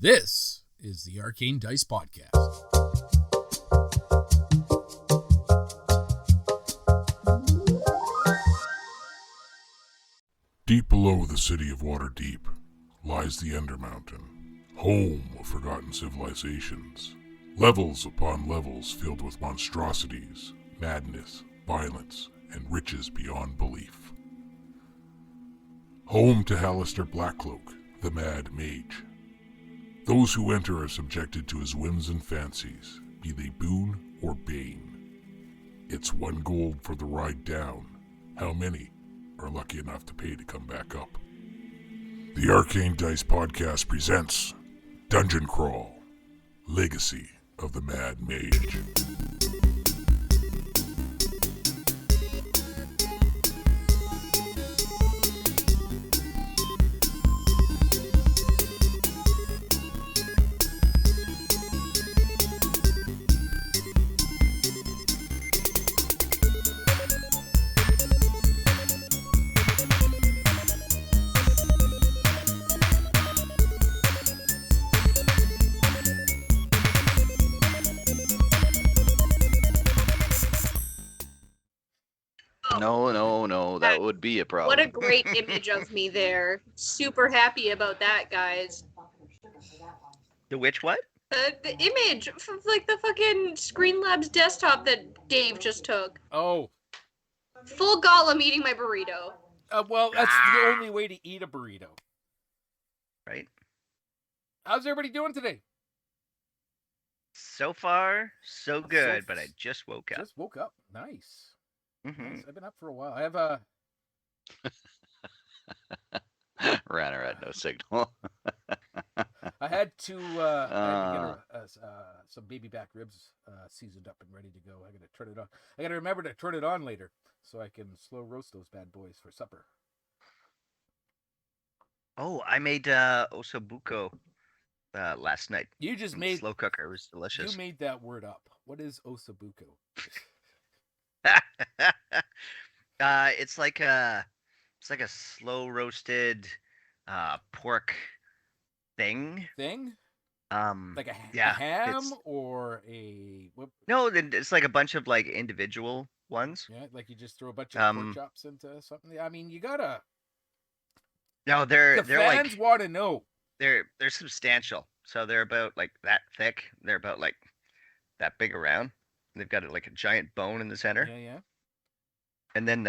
This is the Arcane Dice Podcast. Deep below the city of Waterdeep lies the Ender Mountain, home of forgotten civilizations. Levels upon levels filled with monstrosities, madness, violence, and riches beyond belief. Home to Halaster Blackcloak, the Mad Mage. Those who enter are subjected to his whims and fancies, be they boon or bane. It's 1 gold for the ride down. How many are lucky enough to pay to come back up? The Arcane Dice Podcast presents Dungeon Crawl, Legacy of the Mad Mage. No, that would be a problem. What a great image of me there. Super happy about that, guys. The which what? The image of like the fucking Screen Labs desktop that Dave just took. Oh. Full Gollum eating my burrito. Well, that's the only way to eat a burrito. Right? How's everybody doing today? So far, so good, but I just woke up. Just woke up. Nice. Mm-hmm. Nice. I've been up for a while. I have a... Ranner had no signal. I had to get some baby back ribs seasoned up and ready to go. I gotta turn it on. I gotta remember to turn it on later so I can slow roast those bad boys for supper. Oh, I made osobuco last night. You just made slow cooker. It was delicious. You made that word up. What is osobuco? It's like a slow roasted pork thing. Like a ham or a what? No, it's like a bunch of like individual ones. Yeah, like you just throw a bunch of pork chops into something. I mean, you gotta. No, they're fans like, want to know. They're substantial. So they're about like that thick. They're about like that big around. They've got like a giant bone in the center. Yeah. And then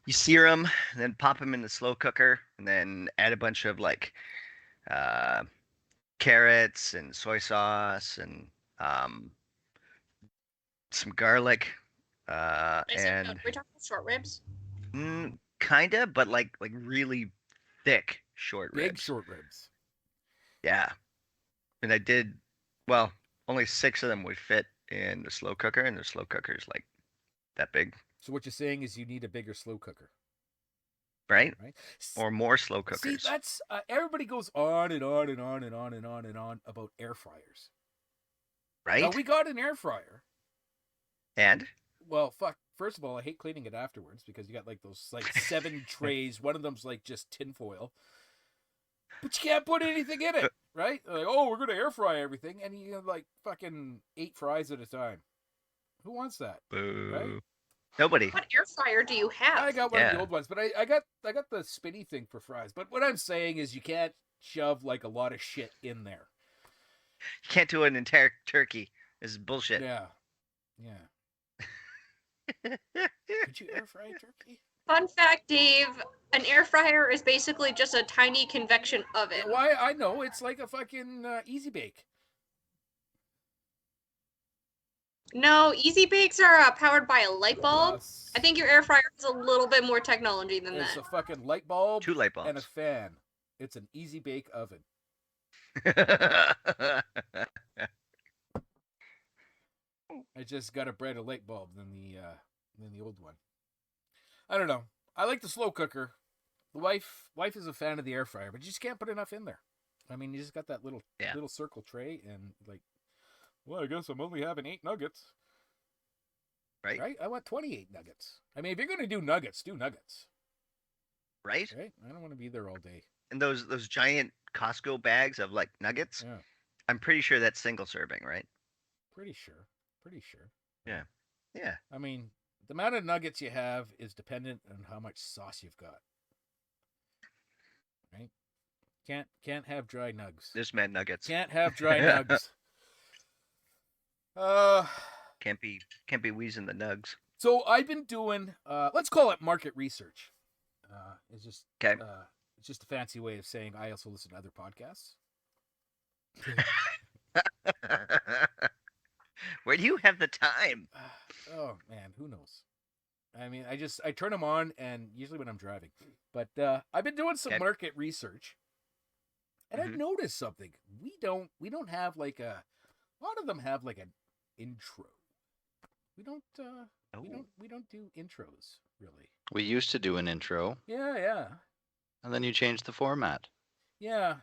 you sear them, and then pop them in the slow cooker, and then add a bunch of like carrots and soy sauce and some garlic. And we're talking short ribs. Kinda, but like really thick short ribs. Big short ribs. Yeah. And I did only 6 of them would fit in the slow cooker, and the slow cooker is like that big. So what you're saying is you need a bigger slow cooker, right? Or more slow cookers. See, that's everybody goes on and on and on and on and on and on about air fryers, right? Now, we got an air fryer, and first of all, I hate cleaning it afterwards because you got like those like 7 trays. One of them's like just tinfoil, but you can't put anything in it. Right? Like, oh, we're going to air fry everything. And you have like fucking 8 fries at a time. Who wants that? Boo. Right? Nobody. What air fryer do you have? I got one of the old ones, but I got the spinny thing for fries. But what I'm saying is you can't shove like a lot of shit in there. You can't do an entire turkey. This is bullshit. Yeah. Could you air fry a turkey? Fun fact, Dave, an air fryer is basically just a tiny convection oven. Why? I know, it's like a fucking Easy Bake. No, Easy Bakes are powered by a light bulb. I think your air fryer has a little bit more technology than that. It's a fucking light bulb, 2 light bulbs, and a fan. It's an Easy Bake oven. I just got a brighter light bulb than the old one. I don't know. I like the slow cooker. The wife is a fan of the air fryer, but you just can't put enough in there. I mean, you just got that little circle tray, and like, well, I guess I'm only having 8 nuggets. Right? I want 28 nuggets. I mean, if you're gonna do nuggets, do nuggets. Right? I don't want to be there all day. and those giant Costco bags of like nuggets. Yeah, I'm pretty sure that's single serving, right? pretty sure. Pretty sure. Yeah. Yeah. I mean, the amount of nuggets you have is dependent on how much sauce you've got. Right? Can't have dry nugs. There's mad nuggets. Can't have dry nugs. Uh, Can't be wheezing the nugs. so I've been doing let's call it market research. It's just Okay. it's just a fancy way of saying I also listen to other podcasts. Where do you have the time? Oh man, who knows? I mean, I turn them on, and usually when I'm driving. But I've been doing some Okay. market research, and I've Mhm. noticed something. We don't have like a lot of them have like an intro. We don't Oh. we don't do intros really. We used to do an intro, Yeah. and then you changed the format. Yeah.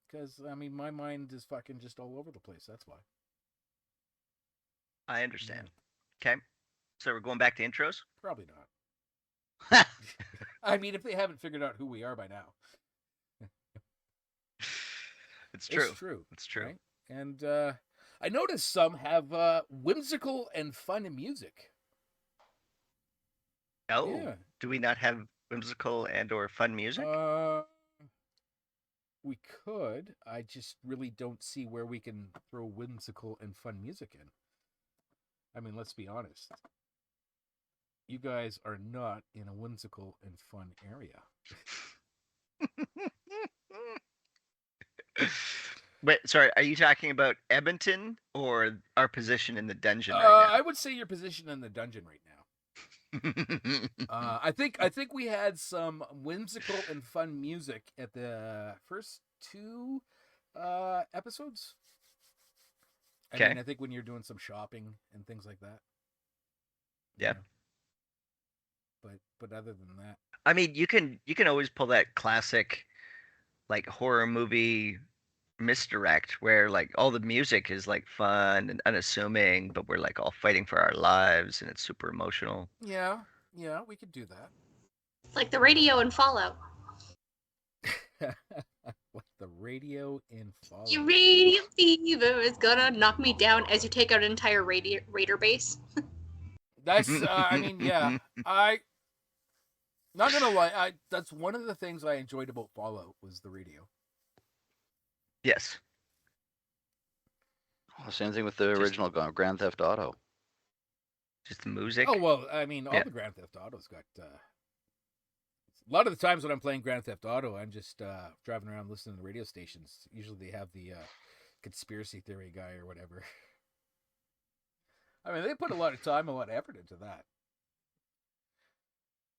Because I mean, my mind is fucking just all over the place. That's why. I understand. Okay. So we're going back to intros? Probably not. I mean, if they haven't figured out who we are by now. It's true. It's true. It's true. Right? And I noticed some have whimsical and fun music. Oh. Yeah. Do we not have whimsical and or fun music? We could. I just really don't see where we can throw whimsical and fun music in. I mean, let's be honest. You guys are not in a whimsical and fun area. Wait, sorry, are you talking about Edmonton or our position in the dungeon right I would say your position in the dungeon right now. now? I think we had some whimsical and fun music at the first two episodes. I Okay. mean, I think when you're doing some shopping and things like that. Yep. But other than that, I mean, you can always pull that classic like horror movie misdirect where like all the music is like fun and unassuming, but we're like all fighting for our lives and it's super emotional. yeah, we could do that. Like the radio in Fallout. Like the radio in Fallout. Your radio fever is gonna knock me down as you take out an entire raider base. That's I mean, yeah. Not gonna lie, that's one of the things I enjoyed about Fallout was the radio. Yes. Well, same thing with the Just- original Grand Theft Auto. Just the music. Oh well, I mean, all Yeah. the Grand Theft Autos got. A lot of the times when I'm playing Grand Theft Auto, I'm just driving around listening to radio stations. Usually they have the conspiracy theory guy or whatever. I mean, they put a lot of time, a lot of effort into that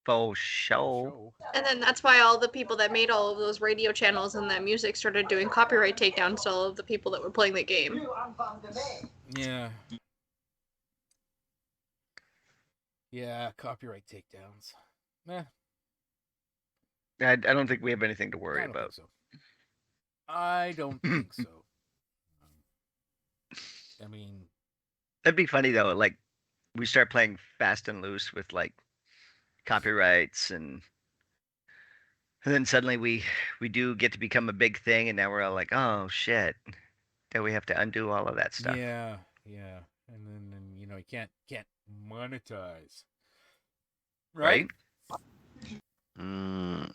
Faux show. show. And then that's why all the people that made all of those radio channels and that music started doing copyright takedowns to all of the people that were playing the game. Yeah. Yeah, copyright takedowns. Meh. I don't think we have anything to I worry don't about. think so. I don't think so. I mean, That'd be funny though. Like we start playing fast and loose with like copyrights and then suddenly we do get to become a big thing and now we're all like, oh shit. Then we have to undo all of that stuff. yeah, and then you know you can't monetize, right?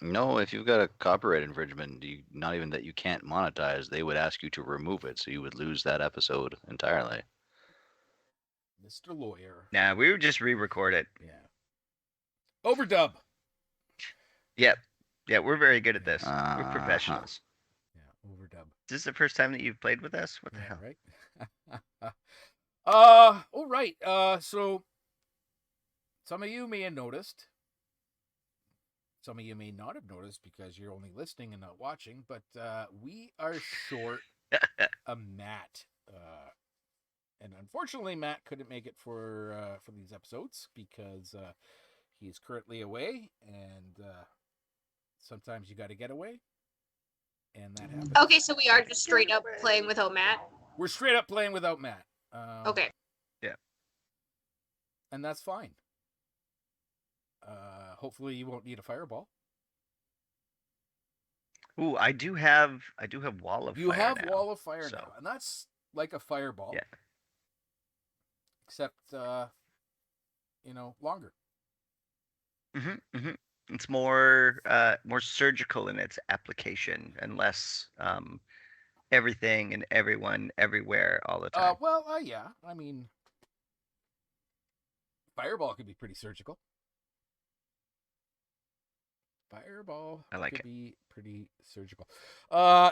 No, if you've got a copyright infringement, not even that you can't monetize, they would ask you to remove it, so you would lose that episode entirely. Mr. Lawyer. Nah, we would just re-record it. Yeah. Overdub. Yep. Yeah, we're very good at this. We're Uh-huh. professionals. Yeah, overdub. Is this the first time that you've played with us? What the Yeah, hell? right. All right. So some of you may have noticed. Some of you may not have noticed because you're only listening and not watching, but we are short a Matt. And unfortunately, Matt couldn't make it for these episodes because he is currently away, and sometimes you got to get away, and that happens. Okay, so we are just straight up playing without Matt. We're straight up playing without Matt. Okay. And that's fine. Hopefully you won't need a fireball. Ooh, I do have Wall of You Fire have now. Wall of Fire so, now, and that's like a fireball, Yeah. except longer. It's more surgical in its application and less everything and everyone everywhere all the time. Yeah. I mean, fireball could be pretty surgical. Fireball I like could it. be pretty surgical.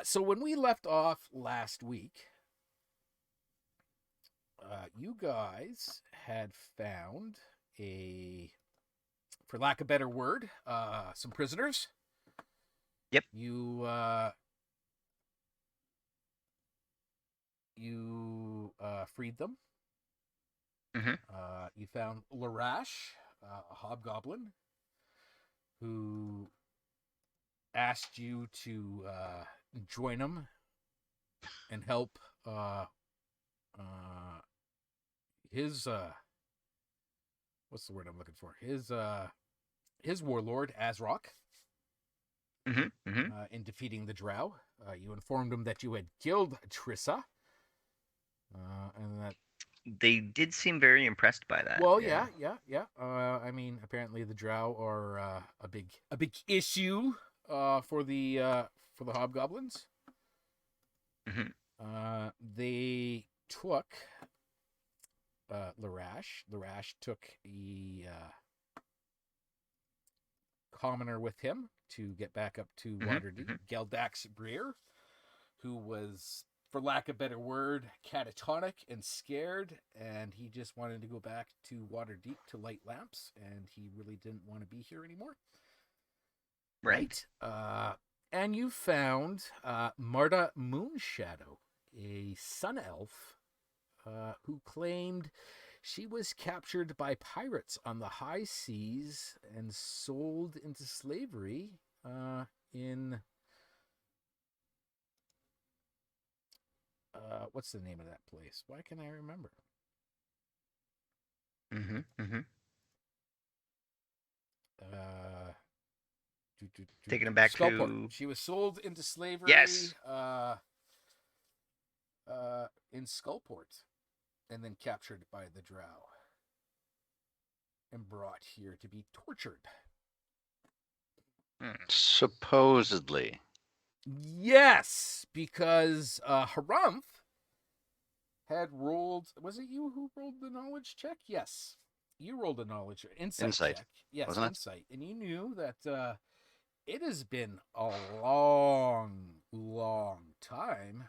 So when we left off last week, you guys had found for lack of a better word, some prisoners. Yep. You freed them. Mhm. You found Larash, a hobgoblin, who asked you to join him and help his what's the word I'm looking for? His warlord Azrock. In defeating the Drow. You informed him that you had killed Trissa, and that. They did seem very impressed by that. Well, yeah. I mean, apparently the Drow are a big issue for the hobgoblins. They took Larash. Larash took a commoner with him to get back up to Waterdeep, Geldax Breer, who was, for lack of a better word, catatonic and scared, and he just wanted to go back to Waterdeep to light lamps, and he really didn't want to be here anymore. Right. And you found Marta Moonshadow, a sun elf, who claimed she was captured by pirates on the high seas and sold into slavery in what's the name of that place? Why can't I remember? Taking him back Skullport. to. She was sold into slavery. Yes. In Skullport, and then captured by the Drow and brought here to be tortured. Supposedly. Yes, because Harumph had rolled. Was it you who rolled the knowledge check? Yes, you rolled a knowledge insight check. Yes, wasn't it? insight, and you knew that it has been a long time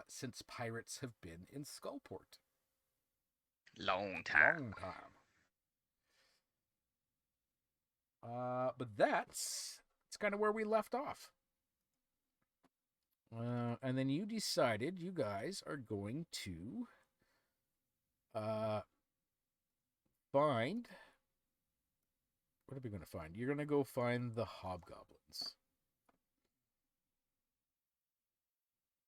since pirates have been in Skullport. Long time. But it's kind of where we left off. And then you decided you guys are going to find. What are we going to find? You're going to go find the hobgoblins.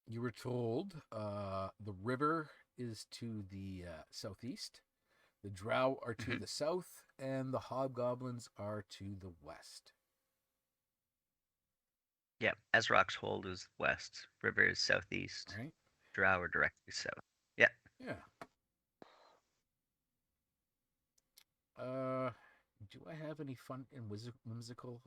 You were told the river is to the southeast, the Drow are to the south, and the hobgoblins are to the west. Yep. Azrock's hold is west. River is southeast. Right. Drow are directly south. Yeah. Yeah. Do I have any fun and whimsical?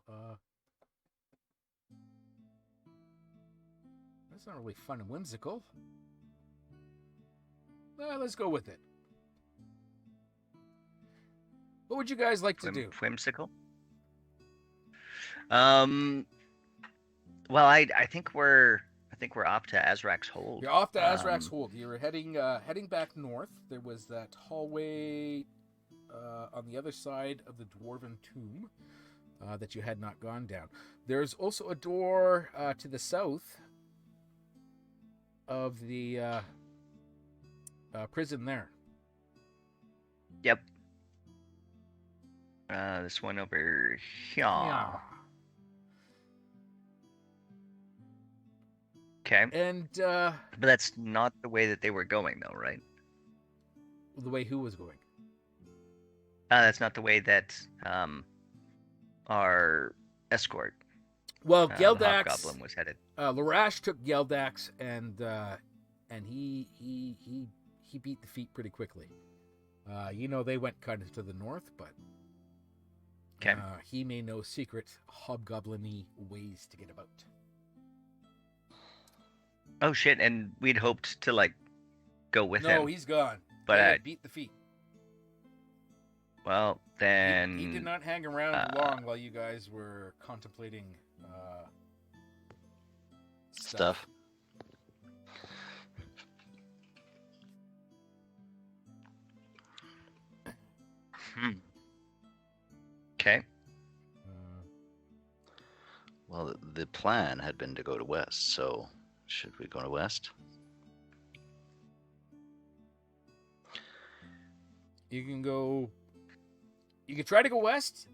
That's not really fun and whimsical. Let's go with it. What would you guys like to do? Whimsical. Well, I think we're off to Azrak's hold. You're off to Azrak's hold. You were heading back north. There was that hallway on the other side of the dwarven tomb that you had not gone down. There's also a door to the south of the prison there. Yep. This one over here. Yeah. Okay. And but that's not the way that they were going, though, right? The way who was going? That's not the way that our escort Well, the Geldax, hobgoblin was headed. Larash took Geldax, and he beat the feat pretty quickly. They went kind of to the north, but Okay. he may know secret hobgoblin-y ways to get about. Oh shit! And we'd hoped to like go with him. No, he's gone. But They beat the feat. well, then He did not hang around long while you guys were contemplating Stuff. Okay. Well, the plan had been to go to west, so should we go to west? You can go. You can try to go west.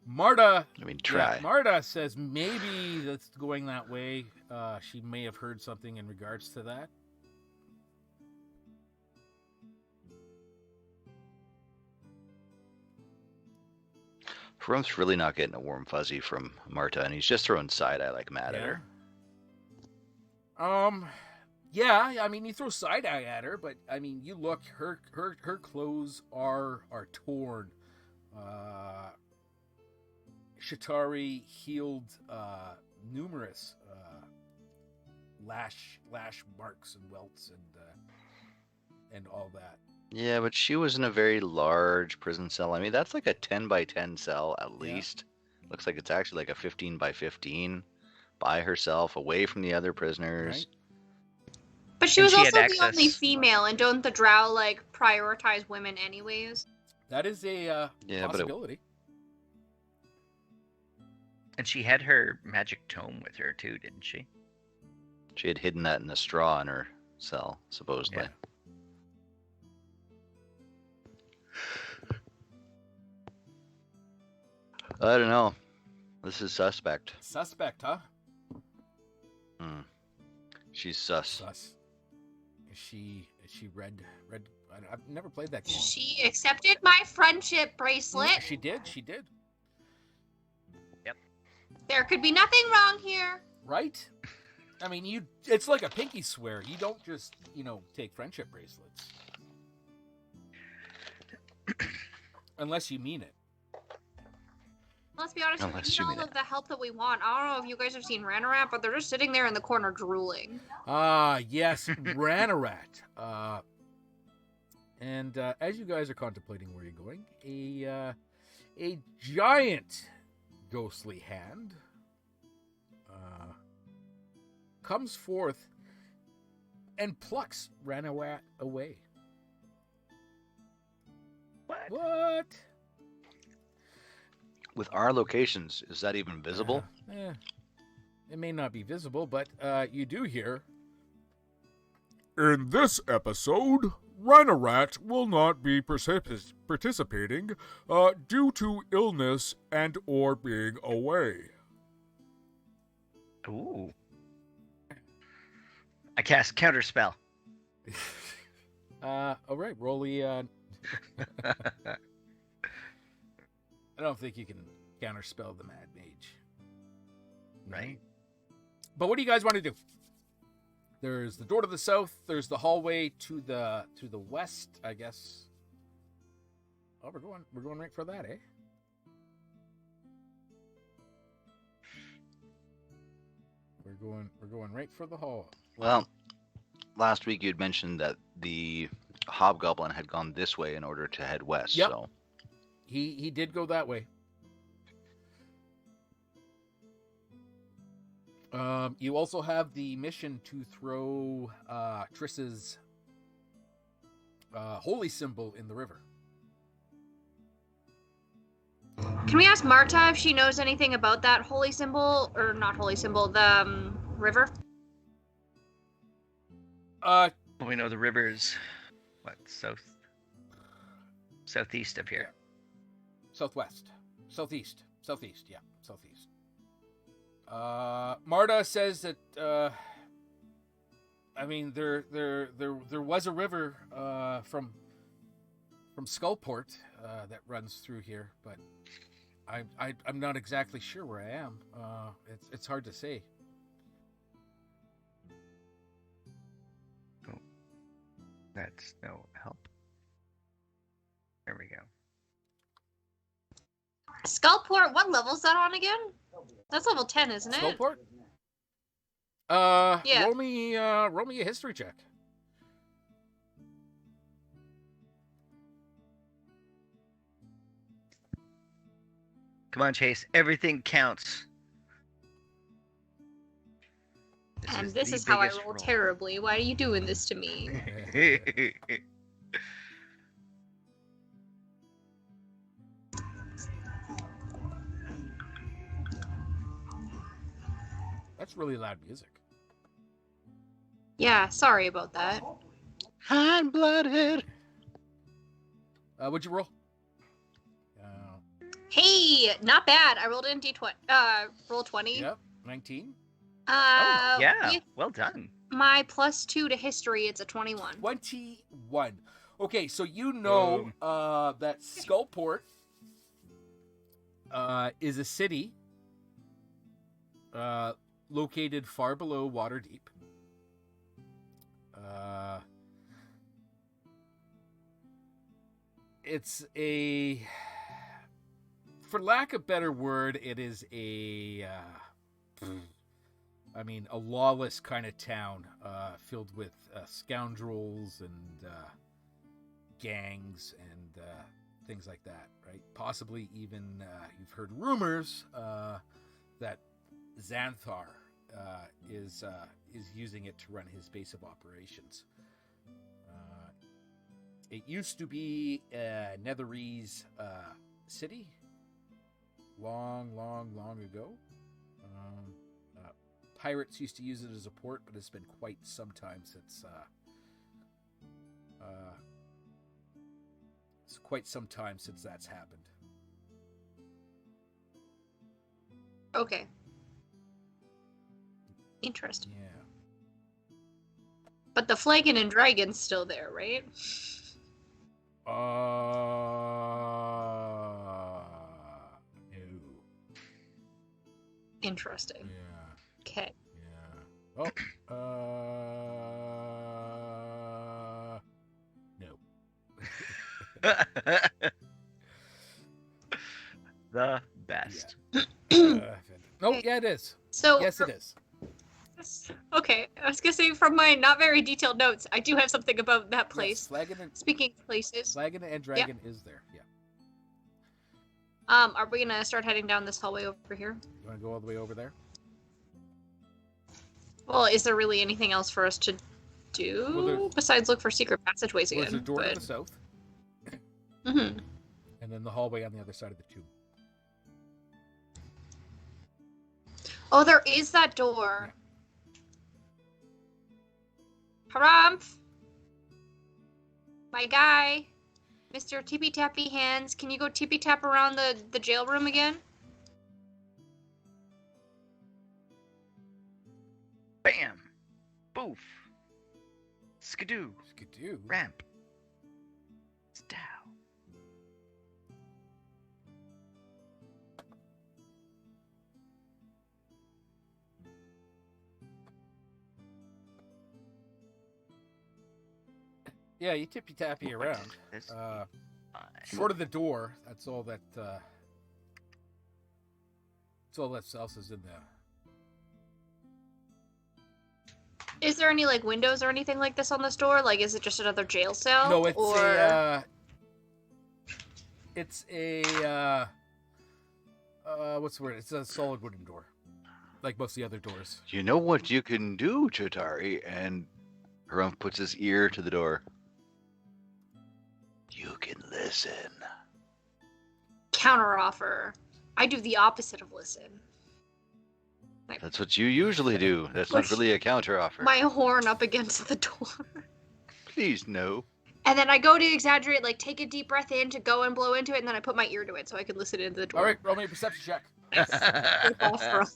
Marta. I mean, try. Yeah, Marta says maybe that's going that way. She may have heard something in regards to that. Rump's really not getting a warm fuzzy from Marta, and he's just throwing side eye like mad at her. Yeah, I mean, you throw side eye at her, but I mean, you look, her clothes are torn. Shatari healed numerous lash marks and welts and all that. Yeah, but she was in a very large prison cell. I mean, that's like a 10 by 10 cell at least. Looks like it's actually like a 15 by 15 by herself, away from the other prisoners. Right. But she And was she had also the only access- female, and don't the drow like prioritize women anyways? That is a Yeah, but possibility. And she had her magic tome with her too, didn't she? She had hidden that in the straw in her cell, supposedly. Yeah. I don't know. This is suspect. Suspect, huh? She's sus. Sus. Is she red? I've never played that game. She accepted my friendship bracelet. She did. There could be nothing wrong here. Right? I mean, it's like a pinky swear. You don't just, take friendship bracelets. Unless you mean it. Let's be honest, Unless we you need mean all it. of the help that we want. I don't know if you guys have seen Ranarat, but they're just sitting there in the corner drooling. Yes, Ranarat. And as you guys are contemplating where you're going, a giant ghostly hand comes forth and plucks Ranarat away. What? With our locations, is that even visible? It may not be visible, but you do hear. In this episode, Ranarat will not be participating due to illness and or being away. Ooh. I cast counterspell. All right, roll the. I don't think you can counterspell the Mad Mage. Right. But what do you guys want to do? There's the door to the south. There's the hallway to the west, I guess. Oh, we're going right for that, eh? We're going right for the hall. Well, last week you'd mentioned that the hobgoblin had gone this way in order to head west. Yep. So He did go that way. You also have the mission to throw Triss's holy symbol in the river. Can we ask Marta if she knows anything about that holy symbol, or not holy symbol, the river? We know the river's southeast of here. Southwest. Southeast. Yeah, southeast. Marta says that I mean there was a river from Skullport that runs through here, but I'm not exactly sure where I am. It's hard to say. Oh, that's no help. There we go. Skullport, what level is that on again? That's level 10, isn't it? Skullport? Yeah. Roll me a history check. Come on, Chase. Everything counts. And this the is how I biggest roll terribly. Why are you doing this to me? That's really loud music. Yeah, sorry about that. Hot-blooded. What'd you roll? Hey, not bad. I rolled in D20. Roll 20. Yep, 19. Oh, yeah. With Well done. my +2 to history, it's a 21. 21. Okay, so you know that Skullport is a city located far below Waterdeep. It's a, for lack of a better word, it is a lawless kind of town, filled with scoundrels and gangs and things like that, right? Possibly even you've heard rumors that Xanthar is using it to run his base of operations. It used to be Netherese city, long ago. Pirates used to use it as a port, but it's been quite some time since that's happened. Okay. Interesting. Yeah. But the Flagon and Dragon's still there, right? No. Interesting. Yeah. Okay. Yeah. Oh. No. The best. No, yeah, it is. So Yes, it is. Okay, I was gonna say from my not very detailed notes, I do have something about that place. Yes, Flagon Speaking of places, and Dragon is there. Yeah. are we gonna start heading down this hallway over here? You want to go all the way over there? Well, is there really anything else for us to do besides look for secret passageways Well, again? there's a door to the south, Mm-hmm. and then the hallway on the other side of the tomb. Oh, there is that door. Harumph! My guy, Mr. Tippy Tappy Hands, can you go tippy tap around the jail room again? Bam. Boof. Skidoo. Skidoo. Ramp. Stow. Yeah, you tippy tappy around. This Short of the door, that's all that. That's all that else is in there. Is there any like windows or anything like this on this door? Like, is it just another jail cell? No, it's or... what's the word? It's a solid wooden door, like most of the other doors. You know what you can do, Chitari? And Harumph puts his ear to the door. You can listen. Counteroffer. I do the opposite of listen. That's what you usually do. That's not really a counteroffer. My horn up against the door. Please, no. And then I go to exaggerate, like take a deep breath in to go and blow into it, and then I put my ear to it so I can listen into the door. All right, roll me a perception check. Rip off front.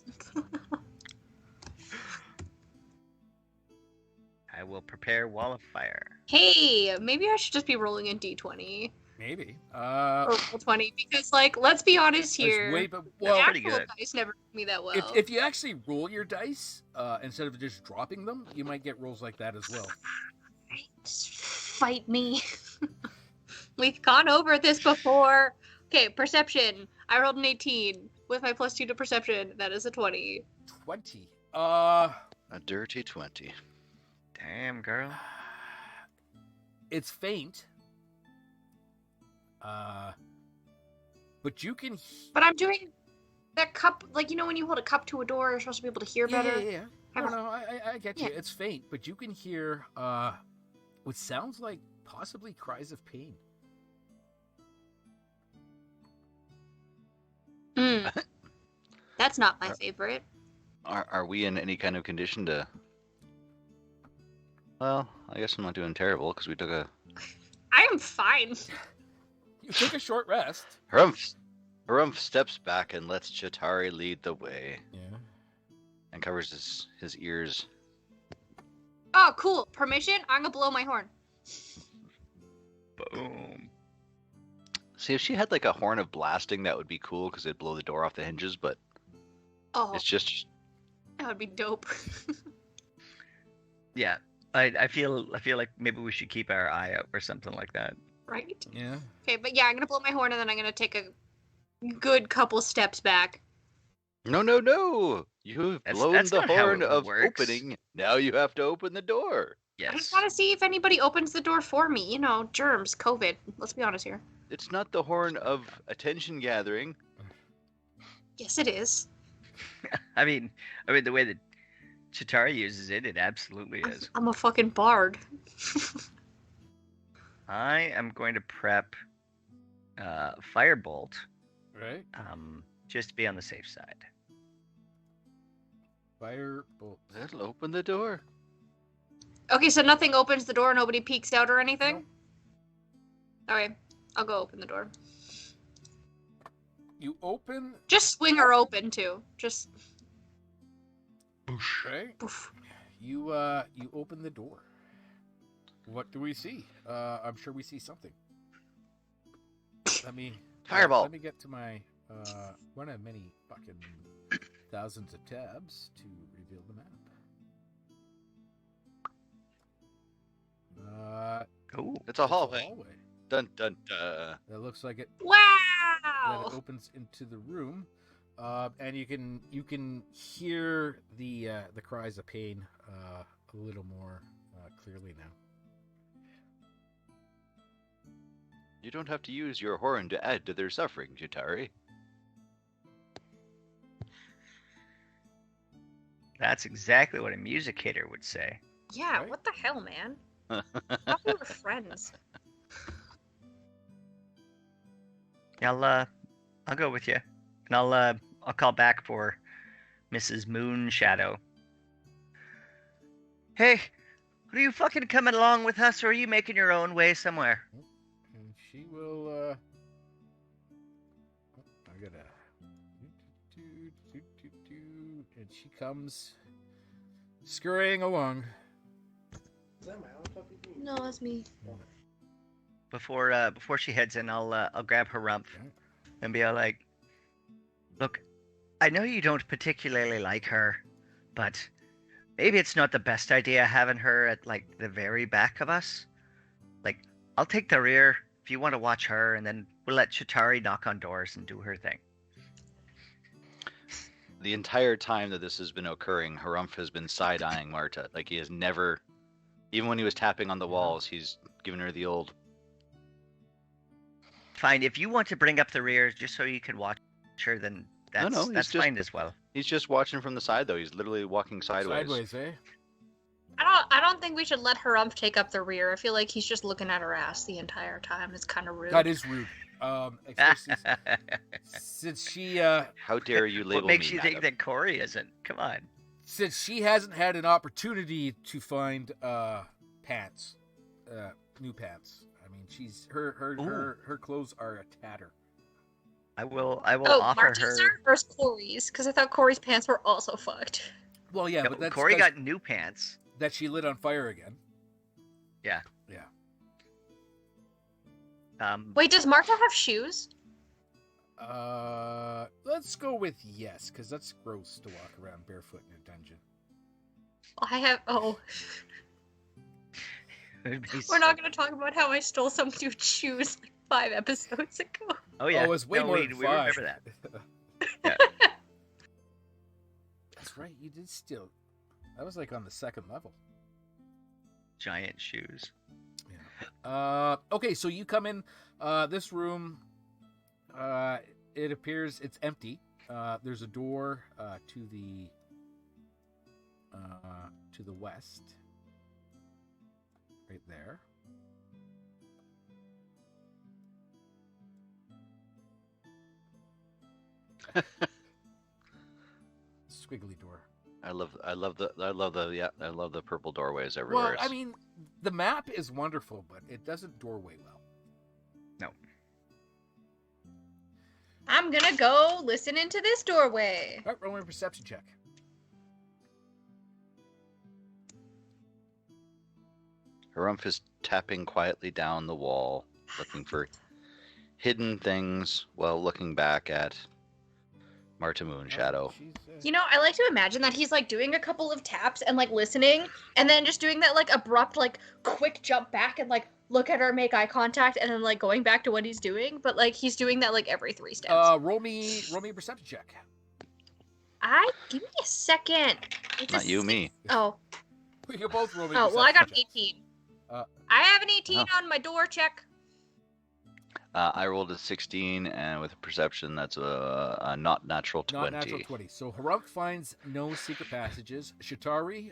I will prepare wall of fire. Hey, maybe I should just be rolling in D20. Maybe. or roll 20 because, like, let's be honest here. Way, but, The well, pretty actual good. dice never do me that well. if you actually roll your dice instead of just dropping them, you might get rolls like that as well. Just fight me. We've gone over this before. Okay, perception. I rolled an 18 with my +2 to perception. That is a 20. 20. A dirty 20. Damn, girl. It's faint. But you can. But I'm doing that cup, like, you know, when you hold a cup to a door, you're supposed to be able to hear better. Yeah. No, I get you. Yeah. It's faint, but you can hear what sounds like possibly cries of pain. That's not my favorite. Are we in any kind of condition to? Well, I guess I'm not doing terrible because we took a. I am fine. You took a short rest. Harumph steps back and lets Chitari lead the way. Yeah. And covers his ears. Oh, cool. Permission? I'm gonna blow my horn. Boom. See, if she had like a horn of blasting, that would be cool because it'd blow the door off the hinges. But Oh, it's just. that would be dope. Yeah, I feel like maybe we should keep our eye out or something like that. Right? Yeah. Okay, but yeah, I'm gonna blow my horn and then I'm gonna take a good couple steps back. No! You've blown That's the not how horn it of works. opening. Now you have to open the door. I just Yes. want to see if anybody opens the door for me. You know, germs, COVID. Let's be honest here. It's not the horn of attention gathering. Yes, it is. I mean, the way that Chitari uses it, it absolutely is. I'm a fucking bard. I am going to prep Firebolt, Right? just to be on the safe side. Firebolt. That'll open the door. Okay, so nothing opens the door, nobody peeks out or anything? Okay, I'll go open the door. You open. Just swing her open, too. Just... Right? poof. You open the door. What do we see? I'm sure we see something. Let me Fireball. Let me get to my one of many fucking thousands of tabs to reveal the map. Cool. It's a It's hallway. Dun dun dun. That looks like it. That Wow! it opens into the room, and you can hear the cries of pain a little more clearly now. You don't have to use your horn to add to their suffering, Chitari. That's exactly what a music hater would say. Yeah, Right? what the hell, man? Thought we were friends. I'll go with you, and I'll call back for Mrs. Moonshadow. Hey, are you fucking coming along with us, or are you making your own way somewhere? And she will. I gotta. And she comes scurrying along. No, it's me. Before she heads in, I'll grab her rump and be all like, "Look, I know you don't particularly like her, but maybe it's not the best idea having her at like the very back of us. Like, I'll take the rear if you want to watch her, and then we'll let Chitari knock on doors and do her thing." The entire time that this has been occurring, Harumph has been side-eyeing Marta. Like, he has never, even when he was tapping on the walls, he's given her the old... Fine, if you want to bring up the rear just so you can watch her, then that's he's that's just- fine as well. He's just watching from the side, though. He's literally walking sideways. Sideways, eh? I don't think we should let Harumph take up the rear. I feel like he's just looking at her ass the entire time. It's kind of rude. That is rude. Especially since she How dare you label What makes me, you think madam? that Corey isn't? Come on. since she hasn't had an opportunity to find pants, new pants. I mean, she's her clothes are a tatter. I will Oh, offer Marty's her. versus Corey's, because I thought Corey's pants were also fucked. Well, yeah, No, but that's Corey 'cause got new pants. that she lit on fire again. Yeah. Yeah. Wait, does Martha have shoes? Let's go with yes, because that's gross to walk around barefoot in a dungeon. I have. Oh, we're not going to talk about how I stole some dude's shoes like 5 episodes ago. Oh yeah. Oh, it's way No, more we, than we 5. remember that. Yeah. That's right, you did steal. That was like on the 2nd level. Giant shoes. Okay, so you come in this room. It appears it's empty. There's a door to the west, right there. Squiggly door. I love the purple doorways everywhere. Well, I mean, the map is wonderful, but it doesn't doorway well. No. I'm going to go listen into this doorway. All right, roll me a perception check. Harumph is tapping quietly down the wall, looking for hidden things while looking back at Marta Moonshadow. You know, I like to imagine that he's like doing a couple of taps and like listening, and then just doing that like abrupt, like quick jump back and like look at her, make eye contact, and then like going back to what he's doing. But like he's doing that like every 3 steps. Roll me a perception check. Give me a second. Not you, me. Oh. We can both roll me. Oh, well, I got an perception checks. 18. Uh, I have an 18 on my door check. I rolled a 16, and with a perception, that's a not natural 20. Not natural 20. So Harumph finds no secret passages. Shatari,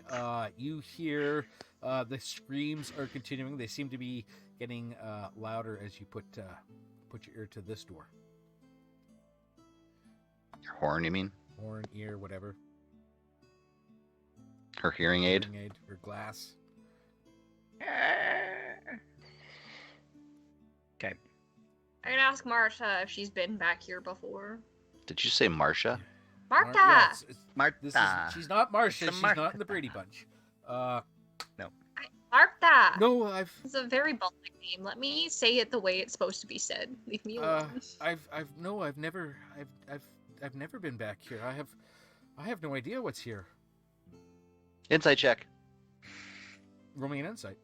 you hear the screams are continuing. They seem to be getting louder as you put your ear to this door. Her horn, you mean? Horn, ear, whatever. Her hearing aid? Hearing aid, or glass. Okay. I'm gonna ask Martha if she's been back here before. Did you say Marcia? Martha! Yeah, this Martha. is, she's not Marcia. It's a She's Martha. not in the Brady Bunch. Martha! No, It's a very Baltic name. Let me say it the way it's supposed to be said. Leave me alone. I've never been back here. I have no idea what's here. Insight check. Roll me an insight.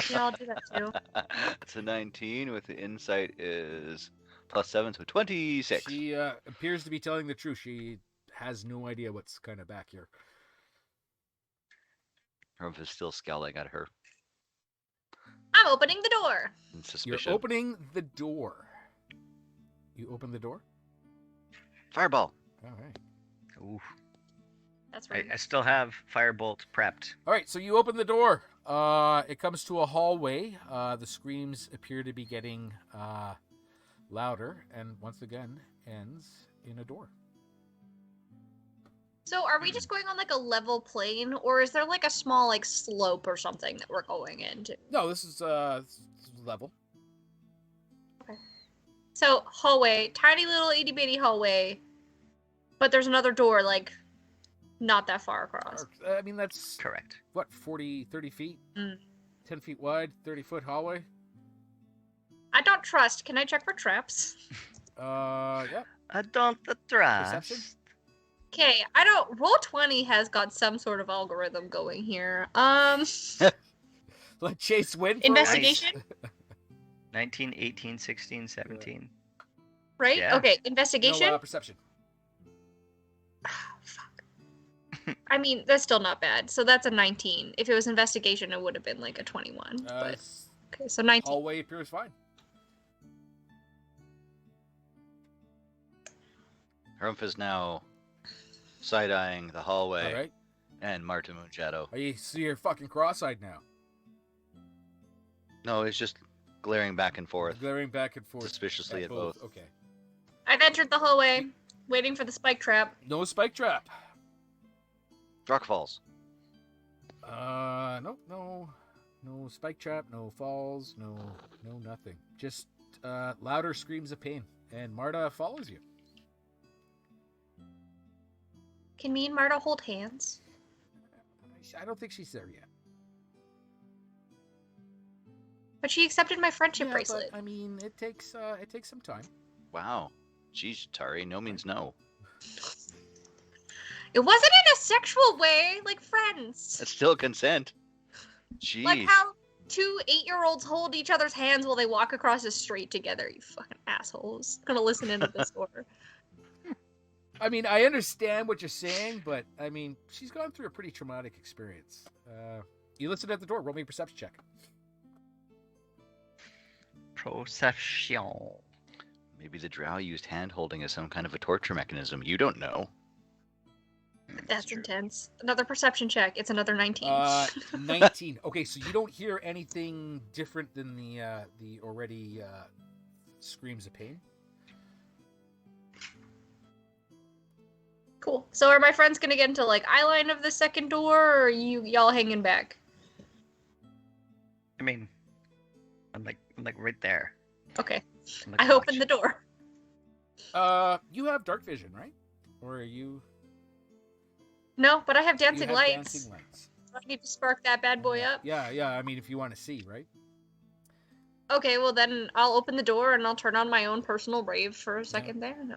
Yeah, I'll do that too. It's a 19, with the insight is +7, so 26. She appears to be telling the truth. She has no idea what's kind of back here. Harumph is still scowling at her I'm opening the door. in You're suspicion. opening the door. You open the door? Fireball. All right. Ooh. That's right. I still have firebolt prepped. All right, so you open the door. It comes to a hallway. The screams appear to be getting louder, and once again ends in a door. So are we just going on like a level plane, or is there like a small like slope or something that we're going into? No, this is level. So hallway, tiny little itty bitty hallway, but there's another door like not that far across. I mean, that's Correct. what, 30 feet? Mm. 10 feet wide, 30-foot hallway? I don't trust. Can I check for traps? Yeah. I don't trust. Perception? Okay, I don't. Roll20 has got some sort of algorithm going here. Let Chase win. For Investigation, 19, 18, 16, 17. right? Yeah. Okay, No, investigation. perception. Fuck. I mean, that's still not bad. So that's a 19. If it was investigation, it would have been like a 21. But okay, so 19. Hallway appears fine. Harumph is now side-eyeing the hallway All right. and Marta Moonshadow. So you're fucking cross-eyed now. No, it's just glaring back and forth Glaring back and forth. suspiciously at both. Okay. I've entered the hallway, waiting for the spike trap. No spike trap. Rock falls. No spike trap, no falls, no nothing. Just louder screams of pain, and Marta follows you. Can me and Marta hold hands? I don't think she's there yet. But she accepted my friendship Yeah, bracelet. but I mean, it takes some time. Wow. Jeez, Tari, no means no. It wasn't in a sexual way, like friends. That's still consent. Jeez. Like how 2 8-year-olds hold each other's hands while they walk across the street together, you fucking assholes. Gonna listen into this door. I mean, I understand what you're saying, but I mean, she's gone through a pretty traumatic experience. You listen at the door. Roll me a perception check. Perception. Maybe the drow used hand holding as some kind of a torture mechanism. You don't know. That's true. intense. Another perception check. It's another 19. 19. Okay, so you don't hear anything different than the already screams of pain. Cool. So are my friends gonna get into like eye line of the second door, or are y'all hanging back? I mean, I'm like right there. Okay. I'm like, I open the door. You have dark vision, right? Or are you? No, but I have You dancing have lights. dancing lights. I need to spark that bad boy up. Yeah. I mean, if you want to see, right? Okay, well then I'll open the door and I'll turn on my own personal rave for a second there. No.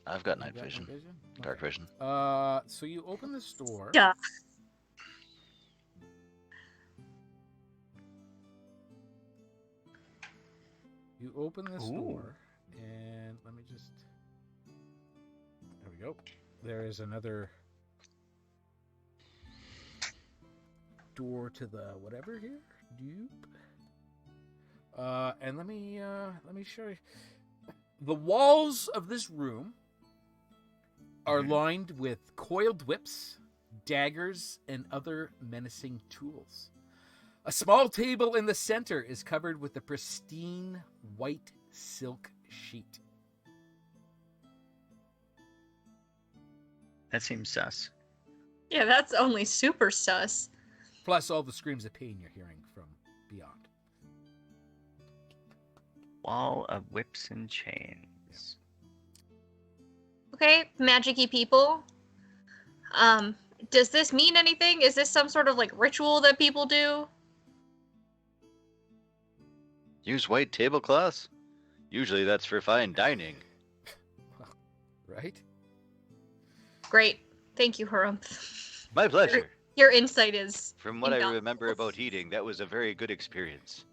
I've got You night got vision. Okay. Dark vision. So you open this door. Duh. You open this Ooh. door, and let me just. There we go. There is another door to the whatever here. Doop. And let me show you. The walls of this room are lined with coiled whips, daggers, and other menacing tools. A small table in the center is covered with a pristine white silk sheet. That seems sus. Yeah, that's only super sus. Plus all the screams of pain you're hearing from beyond. Wall of whips and chains. Okay, magic-y people. Does this mean anything? Is this some sort of like ritual that people do? Use white tablecloths? Usually that's for fine dining. Right? Great. Thank you, Harumph. My pleasure. Your insight is From what I invaluable. remember about eating, that was a very good experience.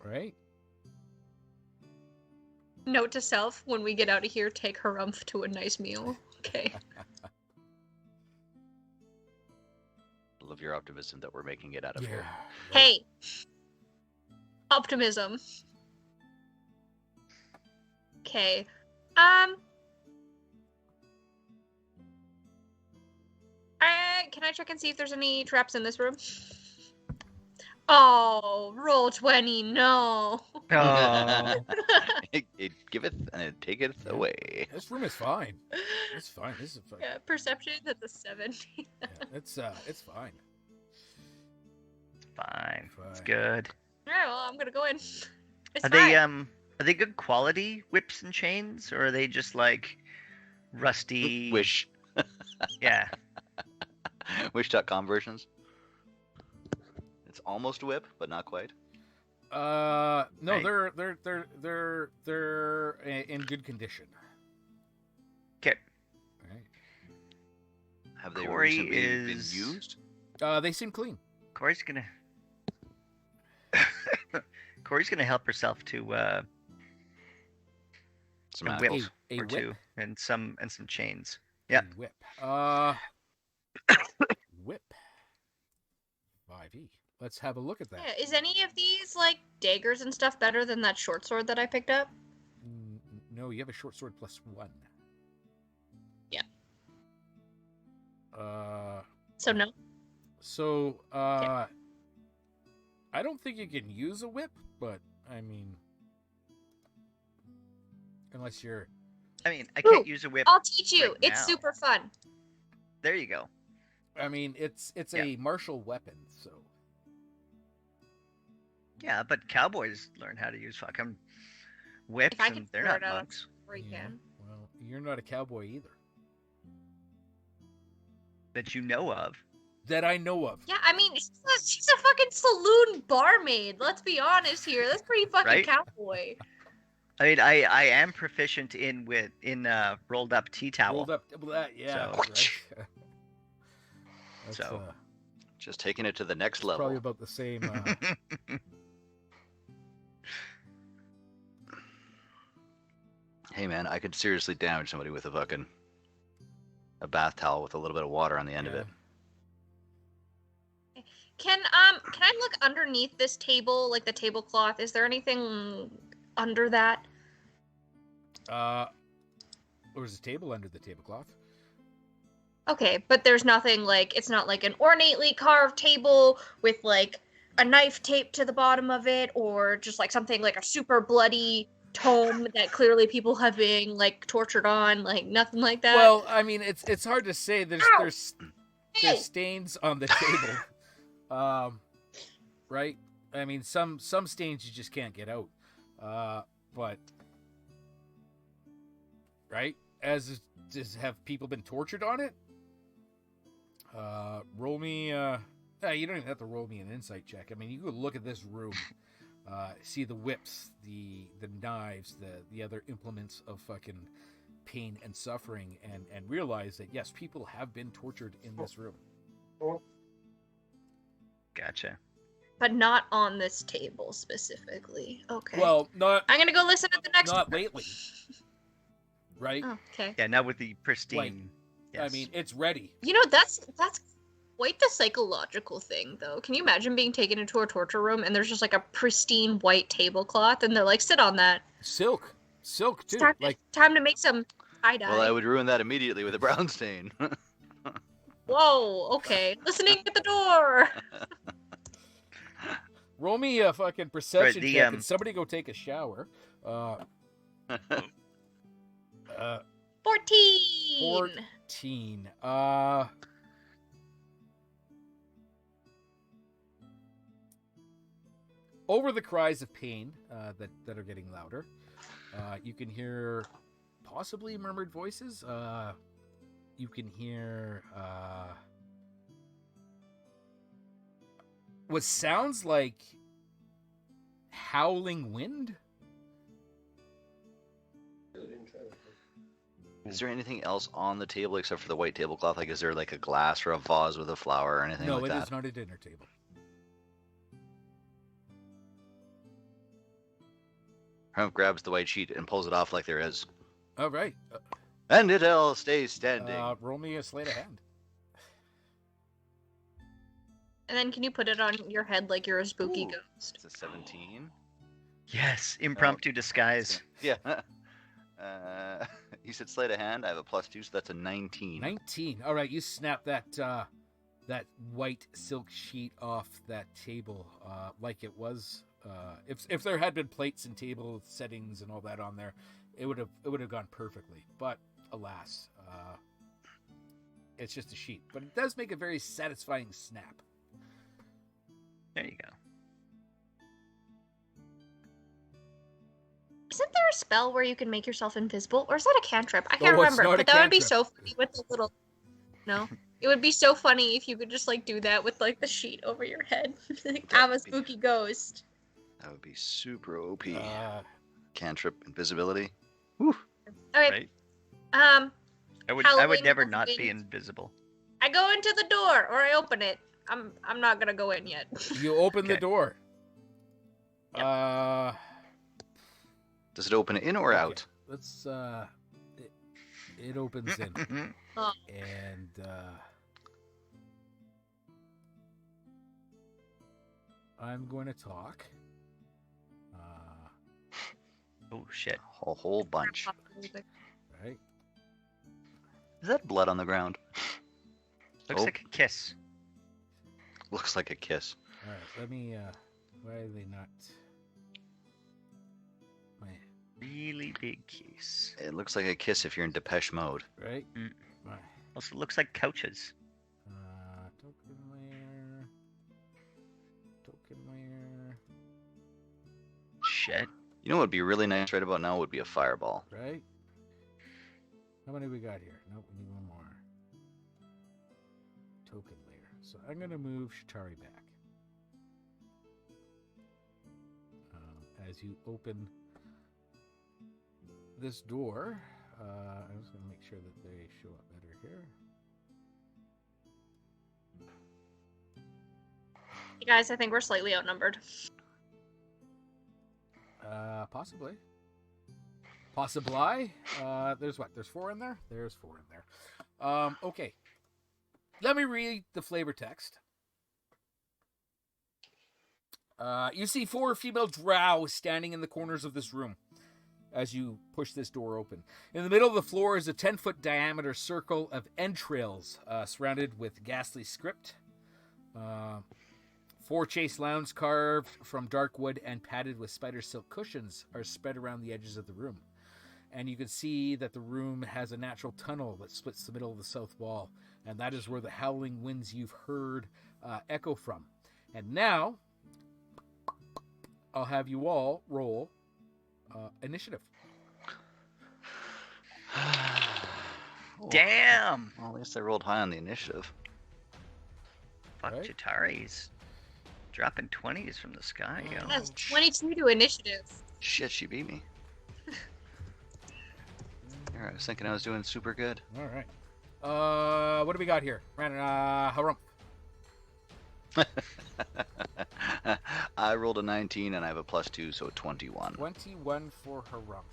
Right? Note to self, when we get out of here, take Harumph to a nice meal. Okay. Love your optimism that we're making it out of here. Right? Hey! Optimism. Okay. Can I check and see if there's any traps in this room? Oh, roll 20, no. Oh, It giveth and it taketh Yeah. away. This room is fine. It's fine. This is fine. Yeah, perception, that's a 7. Yeah, it's fine. fine. It's Fine. good. Alright, well, I'm gonna go in. It's Are fine. they good quality whips and chains, or are they just like rusty? Wish. Yeah. Wish.com versions. It's almost a whip, but not quite. No, Right. they're in good condition. Okay. Right. Have they Corey recently been is- used? They seem clean. Corey's gonna. Corey's gonna help herself to Some a apples. whip A or whip? two and some chains. A Yep. whip. Whip. 5e. Let's have a look at that. Yeah, is any of these, like, daggers and stuff better than that short sword that I picked up? No, you have a short sword +1. Yeah. So no. So, I don't think you can use a whip, but I mean, unless you're. I mean, I can't Ooh, use a whip. I'll teach you. right It's now. super fun. There you go. I mean, it's Yeah. a martial weapon, so. Yeah, but cowboys learn how to use fucking whips, If I can and they're figure not it out, monks. Or you Yeah, can. well, you're not a cowboy either. That you know of. that I know of. Yeah, I mean, she's a fucking saloon barmaid. Let's be honest here. That's pretty fucking Right? cowboy. I mean, I am proficient in rolled up tea towel. Rolled up, well, that, yeah, So- right? That's, So. Just taking it to the next probably level. about the same. Hey man, I could seriously damage somebody with a bath towel with a little bit of water on the end of Yeah. it. Can I look underneath this table, like the tablecloth? Is there anything under that? There's a table under the tablecloth. Okay, but there's nothing like it's not like an ornately carved table with like a knife taped to the bottom of it, or just like something like a super bloody tome that clearly people have been like tortured on, like nothing like that. Well, I mean, it's hard to say. Ow! There's Hey! stains on the table, right? I mean, some stains you just can't get out, but right, as does have people been tortured on it? Roll me. You don't even have to roll me an insight check. I mean, you could look at this room, see the whips, the knives, the other implements of fucking pain and suffering, and realize that yes, people have been tortured in this room. Gotcha. But not on this table specifically. Okay. Well, not I'm gonna go listen to the next not one. lately, right? Oh, okay. Yeah, not with the pristine. I Yes. mean, it's ready. You know, that's quite the psychological thing, though. Can you imagine being taken into a torture room and there's just like a pristine white tablecloth, and they're like, "Sit on that. Silk It's too. time, Like time to make some tie dye." Well, I would ruin that immediately with a brown stain. Whoa. Okay. Listening at the door. roll me a fucking perception the, check and somebody go take a shower. 14. 14. Over the cries of pain that are getting louder, you can hear possibly murmured voices. You can hear what sounds like howling wind. Is there anything else on the table except for the white tablecloth? Like, is there like a glass or a vase with a flower or anything No, like it that? is not a dinner table. Herm grabs the white sheet and pulls it off like there is. All right. And it all stays standing. Roll me a sleight of hand. And then can you put it on your head like you're a spooky Ooh. ghost? It's a 17. Yes, impromptu disguise. Yeah. You said sleight of hand. I have a +2, so that's a 19. 19. All right, you snap that that white silk sheet off that table like it was. If there had been plates and table settings and all that on there, it would have gone perfectly. But alas, it's just a sheet. But it does make a very satisfying snap. There you go. Isn't there a spell where you can make yourself invisible? Or is that a cantrip? I No, can't it's remember. not a But that would be cantrip. so funny with the little. No? It would be so funny if you could just like do that with like the sheet over your head. Like, I'm a spooky ghost. That would be super OP. Cantrip. Cantrip invisibility. Okay. Right? I would Howling never of not wind. be invisible. I go into the door or I open it. I'm not gonna go in yet. You open the Okay. door. Yep. Does it open in or Okay. out? Let's it opens in. And I'm going to talk. Oh shit. A whole bunch. Right. Is that blood on the ground? Looks Oh. like a kiss. Looks like a kiss. All right. Let me. Why are they not? My Really big kiss. It looks like a kiss if you're in Depeche mode. right. Mm. My Also looks like couches. tokenware. Tokenware. Shit. You know what would be really nice right about now would be a fireball. Right. How many we got here? Nope. We need one more. Token layer. So I'm going to move Shatari back. As you open this door, I'm just going to make sure that they show up better here. Hey guys, I think we're slightly outnumbered. Possibly. Possibly. There's what? There's 4 in there? There's 4 in there. Okay. Let me read the flavor text. You see 4 female drow standing in the corners of this room as you push this door open. In the middle of the floor is a 10-foot diameter circle of entrails surrounded with ghastly script. 4 chase lounges carved from dark wood and padded with spider silk cushions are spread around the edges of the room. And you can see that the room has a natural tunnel that splits the middle of the south wall. And that is where the howling winds you've heard echo from. And now, I'll have you all roll initiative. Damn! Well, at least I rolled high on the initiative. Fuck, Right. Chitari's dropping 20s from the sky, yo. That's 22 to initiative. Shit, she beat me. I was thinking I was doing super good. All right. What do we got here? Harumph. I rolled a 19 and I have a +2, so 21. 21 for Harumph.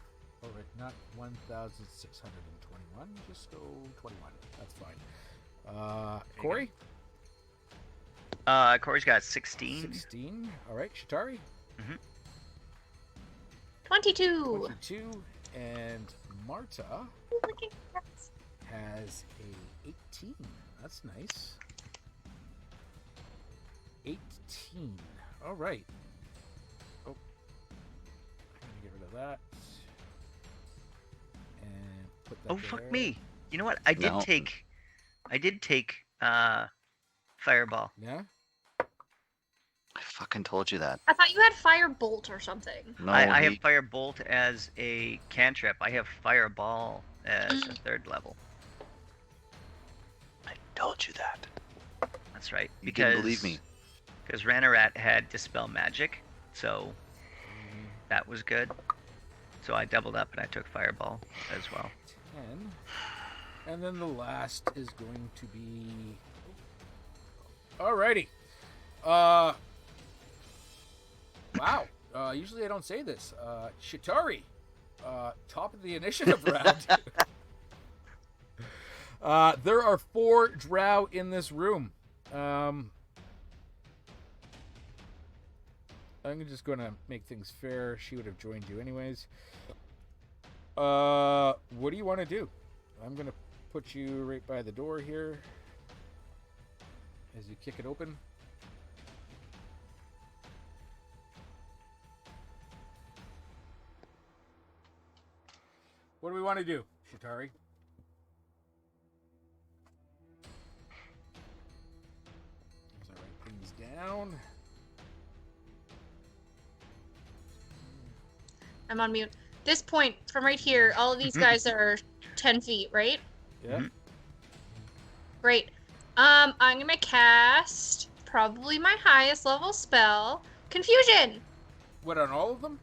All right, not 1,621. Just go 21. That's fine. Corey? Corey's got 16. 16. All right, Shatari? 22. 22. And Marta has a 18. That's nice. 18. All right. Oh, I'm gonna get rid of that and put that. Oh, there. fuck me. You know what? I did No. take Fireball. Yeah. I fucking told you that. I thought you had Firebolt or something. No, I have he- Firebolt as a cantrip. I have Fireball as a 3rd level. I told you that. That's right. You didn't believe me. Because Ranarat had Dispel Magic, so that was good. So I doubled up and I took Fireball as well. 10. And then the last is going to be. Alrighty. Wow. Usually I don't say this. Shatari, top of the initiative round. There are 4 drow in this room. I'm just going to make things fair. She would have joined you anyways. What do you want to do? I'm going to put you right by the door here as you kick it open. What do we want to do, Shatari? As I write things down. I'm on mute. This point, from right here, all of these guys are 10 feet, right? Yeah. Mhm. Great. I'm gonna cast probably my highest level spell, Confusion. What, on all of them?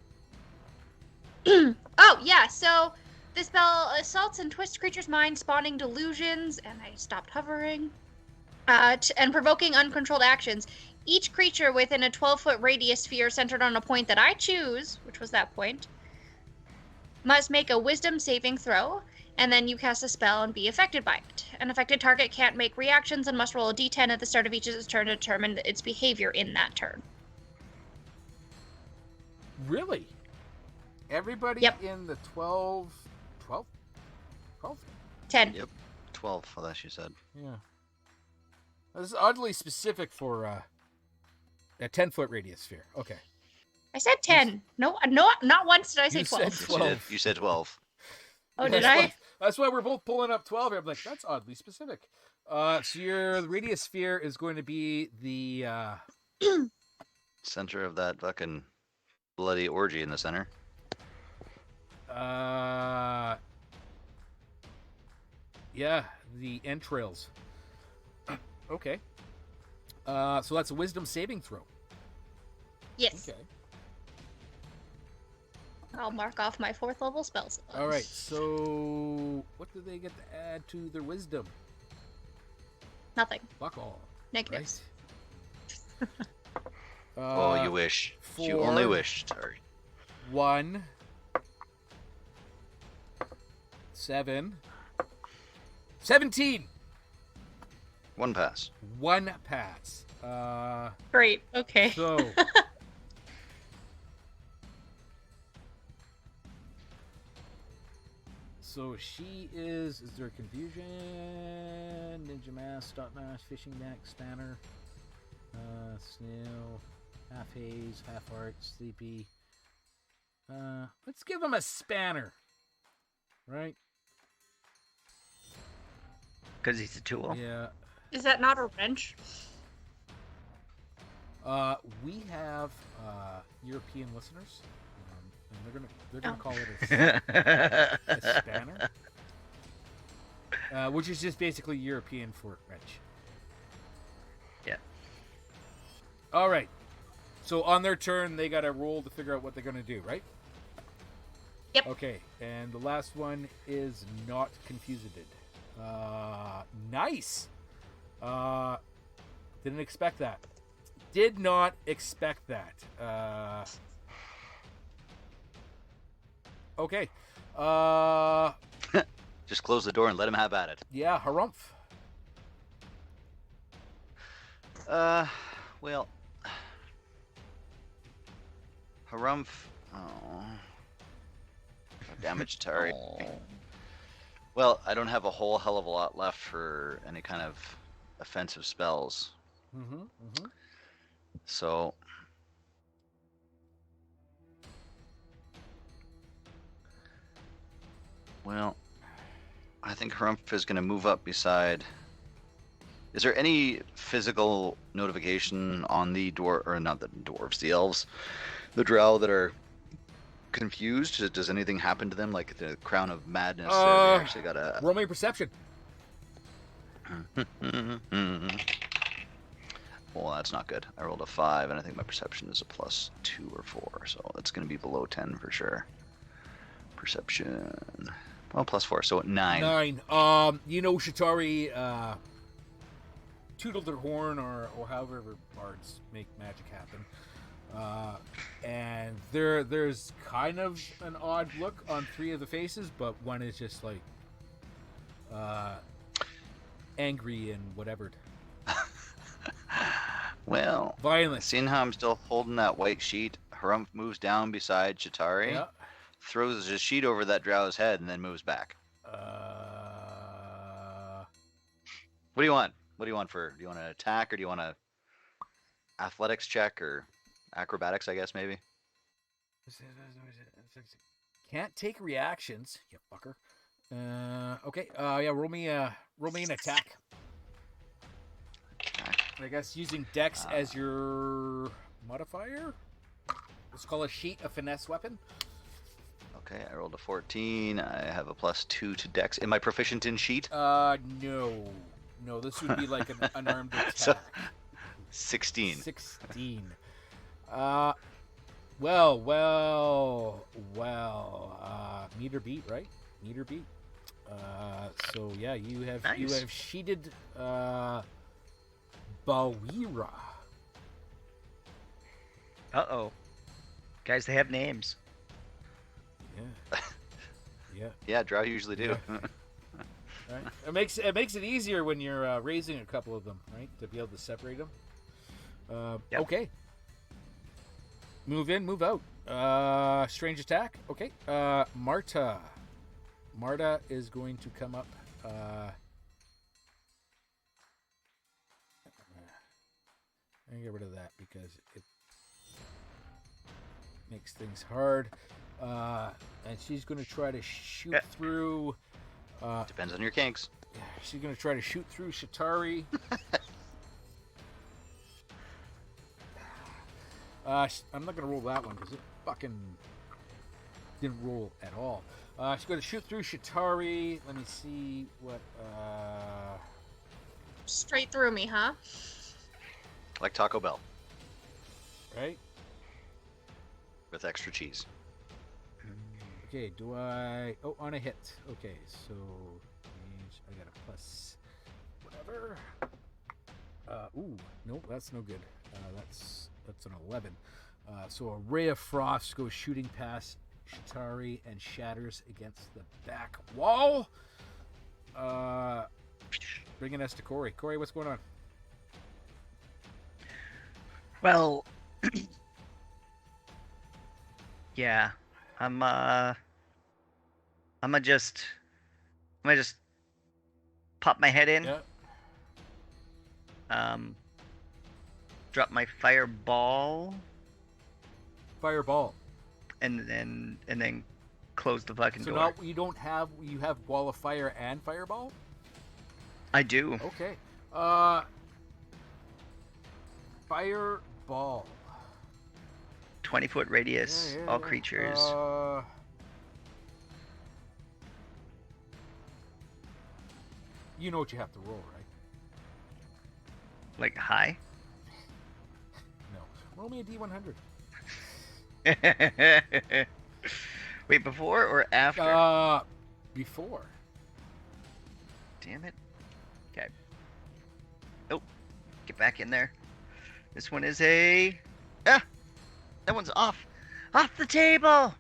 Oh, yeah, so the spell assaults and twists creatures' mind, spawning delusions, and I stopped hovering, and provoking uncontrolled actions. Each creature within a 12-foot radius sphere centered on a point that I choose, which was that point, must make a wisdom saving throw, and then you cast a spell and be affected by it. An affected target can't make reactions and must roll a d10 at the start of each of its turn to determine its behavior in that turn. Really? Everybody Yep. in the 12? 10. Yep. 12, I thought you said. Yeah. This is oddly specific for a 10-foot radius sphere. Okay. I said 10. No, not once did I say You 12. said 12. You said 12. Oh, did That's I? why- That's why we're both pulling up 12 here. I'm like, that's oddly specific. So your radius sphere is going to be the Center of that fucking bloody orgy in the center. yeah, the entrails. Okay. So that's a wisdom saving throw. Yes. Okay. I'll mark off my 4th level spell slot. All right. So what do they get to add to their wisdom? Nothing. Fuck all. Negatives. Right. Oh, you wish. You only wish. Sorry. 1, 7, 17. 1 pass. 1 pass. Great. Okay. So So she is there confusion? Ninja mask, stop mask, fishing net, spanner, snail, half haze, half art, sleepy. Let's give him a spanner. Right? Because he's a tool. Yeah. Is that not a wrench? We have European listeners, and they're gonna Oh. call it a spanner, which is just basically European for wrench. Yeah. All right. So on their turn, they got to roll to figure out what they're gonna do, right? Yep. Okay, and the last one is not confused. Nice. Didn't expect that. Did not expect that. Okay. Just close the door and let him have at it. Yeah, harumph. Well, Harumph. Oh. Damage Tari. Well, I don't have a whole hell of a lot left for any kind of offensive spells. So. Well, I think Harumph is going to move up beside. Is there any physical notification on the dwarf, or not the dwarves, the elves, the drow that are confused? Does anything happen to them, like the Crown of Madness? They actually got a roll me perception. Well, that's not good. I rolled a 5, and I think my perception is a +2 or 4, so it's going to be below 10 for sure. Perception. Well, +4, so 9. 9. You know, Shatari tootled their horn, or however bards make magic happen. And there's kind of an odd look on 3 of the faces, but one is just like angry and whatever. Well, violent. Seeing how I'm still holding that white sheet, Harumph moves down beside Shatari, Yeah. throws his sheet over that drow's head, and then moves back. What do you want? What do you want for? Do you want an attack, or do you want a athletics check, or acrobatics? I guess maybe. Can't take reactions, you fucker. Okay. Yeah. Roll me an attack. I guess using Dex as your modifier. Let's call a sheet a finesse weapon. Okay, I rolled a 14. I have a +2 to Dex. Am I proficient in sheet? No. This would be like an unarmed attack. So, 16. 16. Meter beat, right? Meter beat. So yeah, you have sheeted Bawira. Uh-oh. Guys, they have names. Yeah. Yeah, drow usually do. Right. It makes it easier when you're raising a couple of them, right? To be able to separate them. Yep. Okay. Move in, move out. Strange attack. Okay. Marta is going to come up. I'm gonna get rid of that because it makes things hard. And she's going to try to shoot through. Depends on your kinks. She's going to try to shoot through Shatari. I'm not going to roll that one because it fucking didn't roll at all. She's going to shoot through Shatari. Let me see what. Straight through me, huh? Like Taco Bell right? with extra cheese. Okay, do I... Oh, on a hit. Okay, so... I got a plus... Whatever. Ooh, nope, that's no good. That's an 11. So a ray of frost goes shooting past Shatari and shatters against the back wall. Bringing us to Corey. Corey, what's going on? Well, yeah, I'm gonna just pop my head in. Yeah. Drop my fireball, Fireball. and then close the fucking So door. now you have Wall of Fire and Fireball? I do. Okay. Fireball. 20-foot radius, all creatures. You know what you have to roll, right? Like high. No. Roll me a D100. Wait, before or after? Before. Damn it. Okay. Oh, get back in there. This one is a... Ah! That one's off. Off the table!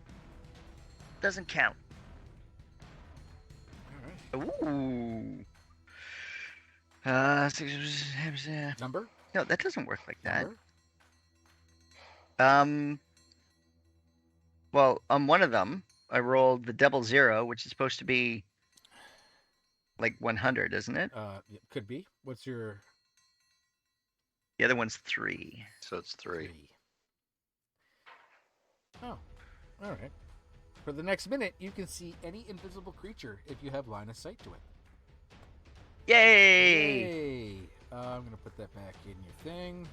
Doesn't count. All right. Ooh. Number? No, that doesn't work like that. Number? Well, on one of them, I rolled the double zero, which is supposed to be like 100, isn't it? Yeah, could be. What's your... The other one's 3. So it's 3. Oh, all right. For the next minute, you can see any invisible creature if you have line of sight to it. Yay! Yay! I'm gonna put that back in your thing.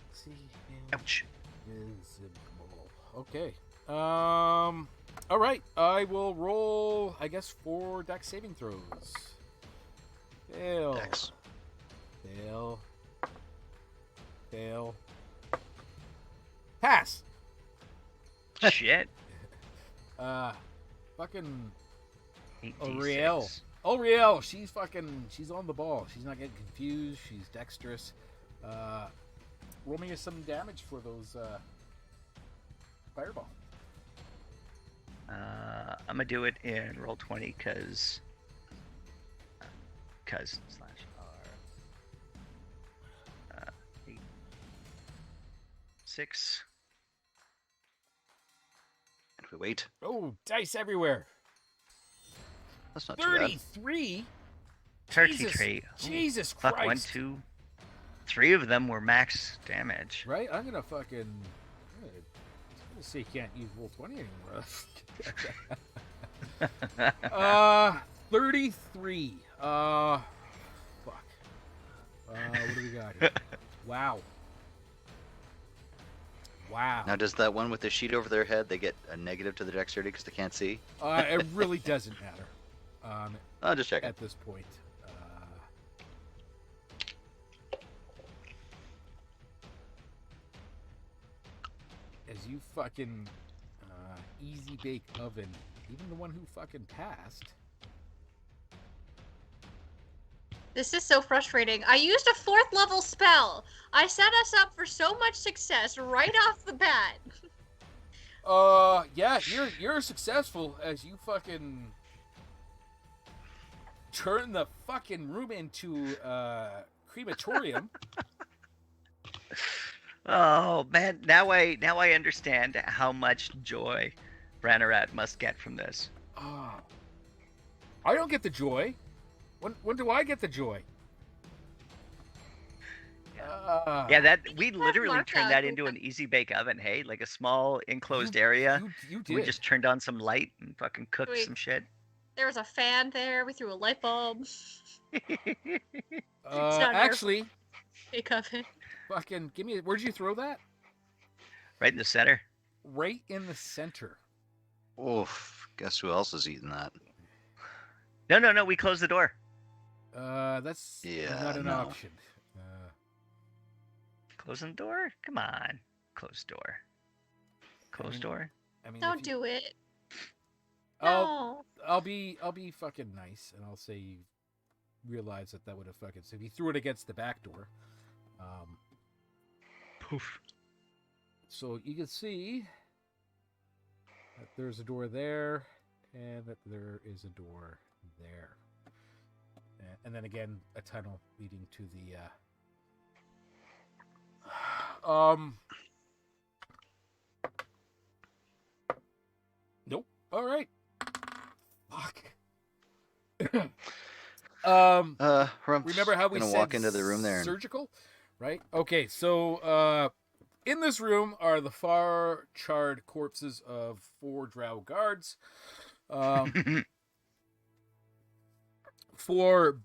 Let's see. Ouch. Invisible. Okay. All right. I will roll, I guess, 4 dex saving throws. Fail. Dex. Fail. Fail. Pass. Shit. Fucking 8d6. Ariel. Ariel, she's on the ball. She's not getting confused. She's dexterous. Roll me some damage for those fireball. I'm gonna do it in roll 20 because /R 8 6. And we wait. Oh, dice everywhere. That's not too bad. 33? 33. Jesus Fuck, Christ. 1, 2, 3 of them were max damage. Right? I'm gonna fucking... I'm gonna say you can't use roll 20 anymore. 33. Fuck. What do we got here? Wow. Wow. Now, does that one with the sheet over their head, they get a negative to the dexterity because they can't see? It really doesn't matter. I'll just check it. At this point. As you fucking easy bake oven, even the one who fucking passed. This is so frustrating. I used a 4th level spell. I set us up for so much success right off the bat. Yeah, you're successful as you fucking turn the fucking room into crematorium. Oh man, now I understand how much joy Ranarat must get from this. I don't get the joy. When do I get the joy? Yeah, that we literally Martha, turned that who- into an easy bake oven, hey? Like a small enclosed area. You did. We just turned on some light and fucking cooked Wait. some shit. There was a fan there. We threw a light bulb. not actually, Big oven. fucking give me. Where'd you throw that? Right in the center. Right in the center. Oof. Guess who else is eating that? No, we closed the door. That's Yeah, not an no. option. Closing the door? Come on. Close door. Close door. I mean, Don't do it. I'll No. I'll be fucking nice, and I'll say you realize that would have fucking. So if you threw it against the back door, Poof. so you can see that there's a door there, and that there is a door there, and then again a tunnel leading to the. Nope. All right. Fuck. Remember how we gonna said walk into the room there and surgical, right? Okay, so in this room are the far charred corpses of 4 drow guards. 4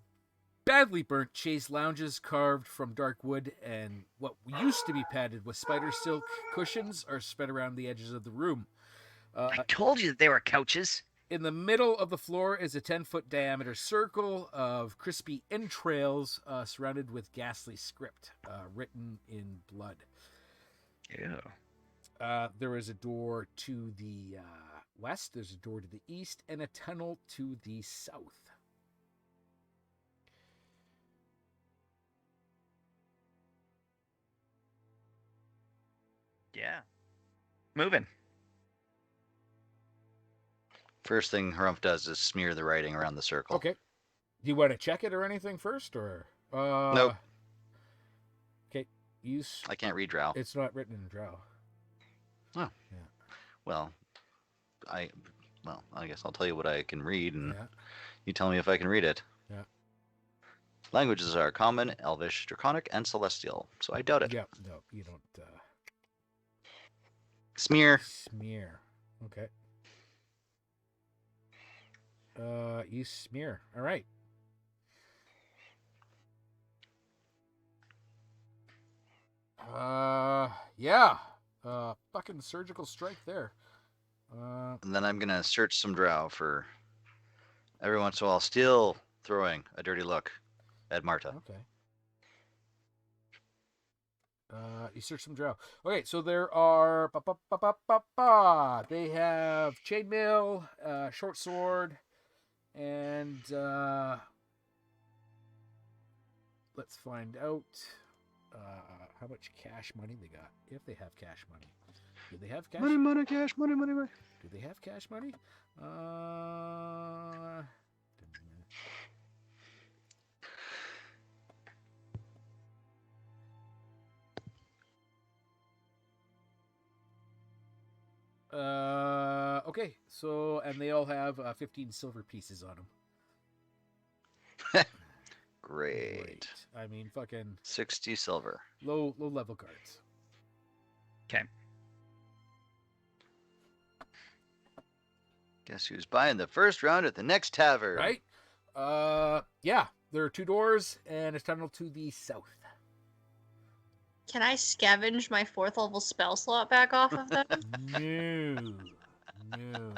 badly burnt chaise lounges carved from dark wood, and what used to be padded with spider silk cushions are spread around the edges of the room. I told you that they were couches. In the middle of the floor is a 10-foot diameter circle of crispy entrails surrounded with ghastly script written in blood. Ew. There is a door to the west, there's a door to the east, and a tunnel to the south. Yeah. Moving. first thing Harumph does is smear the writing around the circle. Okay. Do you want to check it or anything first, or? Nope. Okay. I can't read Drow. It's not written in Drow. Oh. Yeah. Well, I guess I'll tell you what I can read, and Yeah. you tell me if I can read it. Yeah. Languages are Common, Elvish, Draconic, and Celestial, so I doubt it. Yeah. No, you don't. Smear. Smear. Okay. You smear. All right. Yeah. Fucking surgical strike there. And then I'm gonna search some Drow for every once in a while, still throwing a dirty look at Marta. Okay. You search some Drow. Okay, so there are they have chainmail, short sword, and let's find out how much cash money they got. If they have cash money. Do they have cash Money, cash, money. Do they have cash money? Okay, so, and they all have 15 silver pieces on them. Great. I mean, fucking 60 silver. low level cards. Okay. Guess who's buying the first round at the next tavern? Right? Yeah, there are 2 doors and a tunnel to the south. Can I scavenge my 4th level spell slot back off of them? No.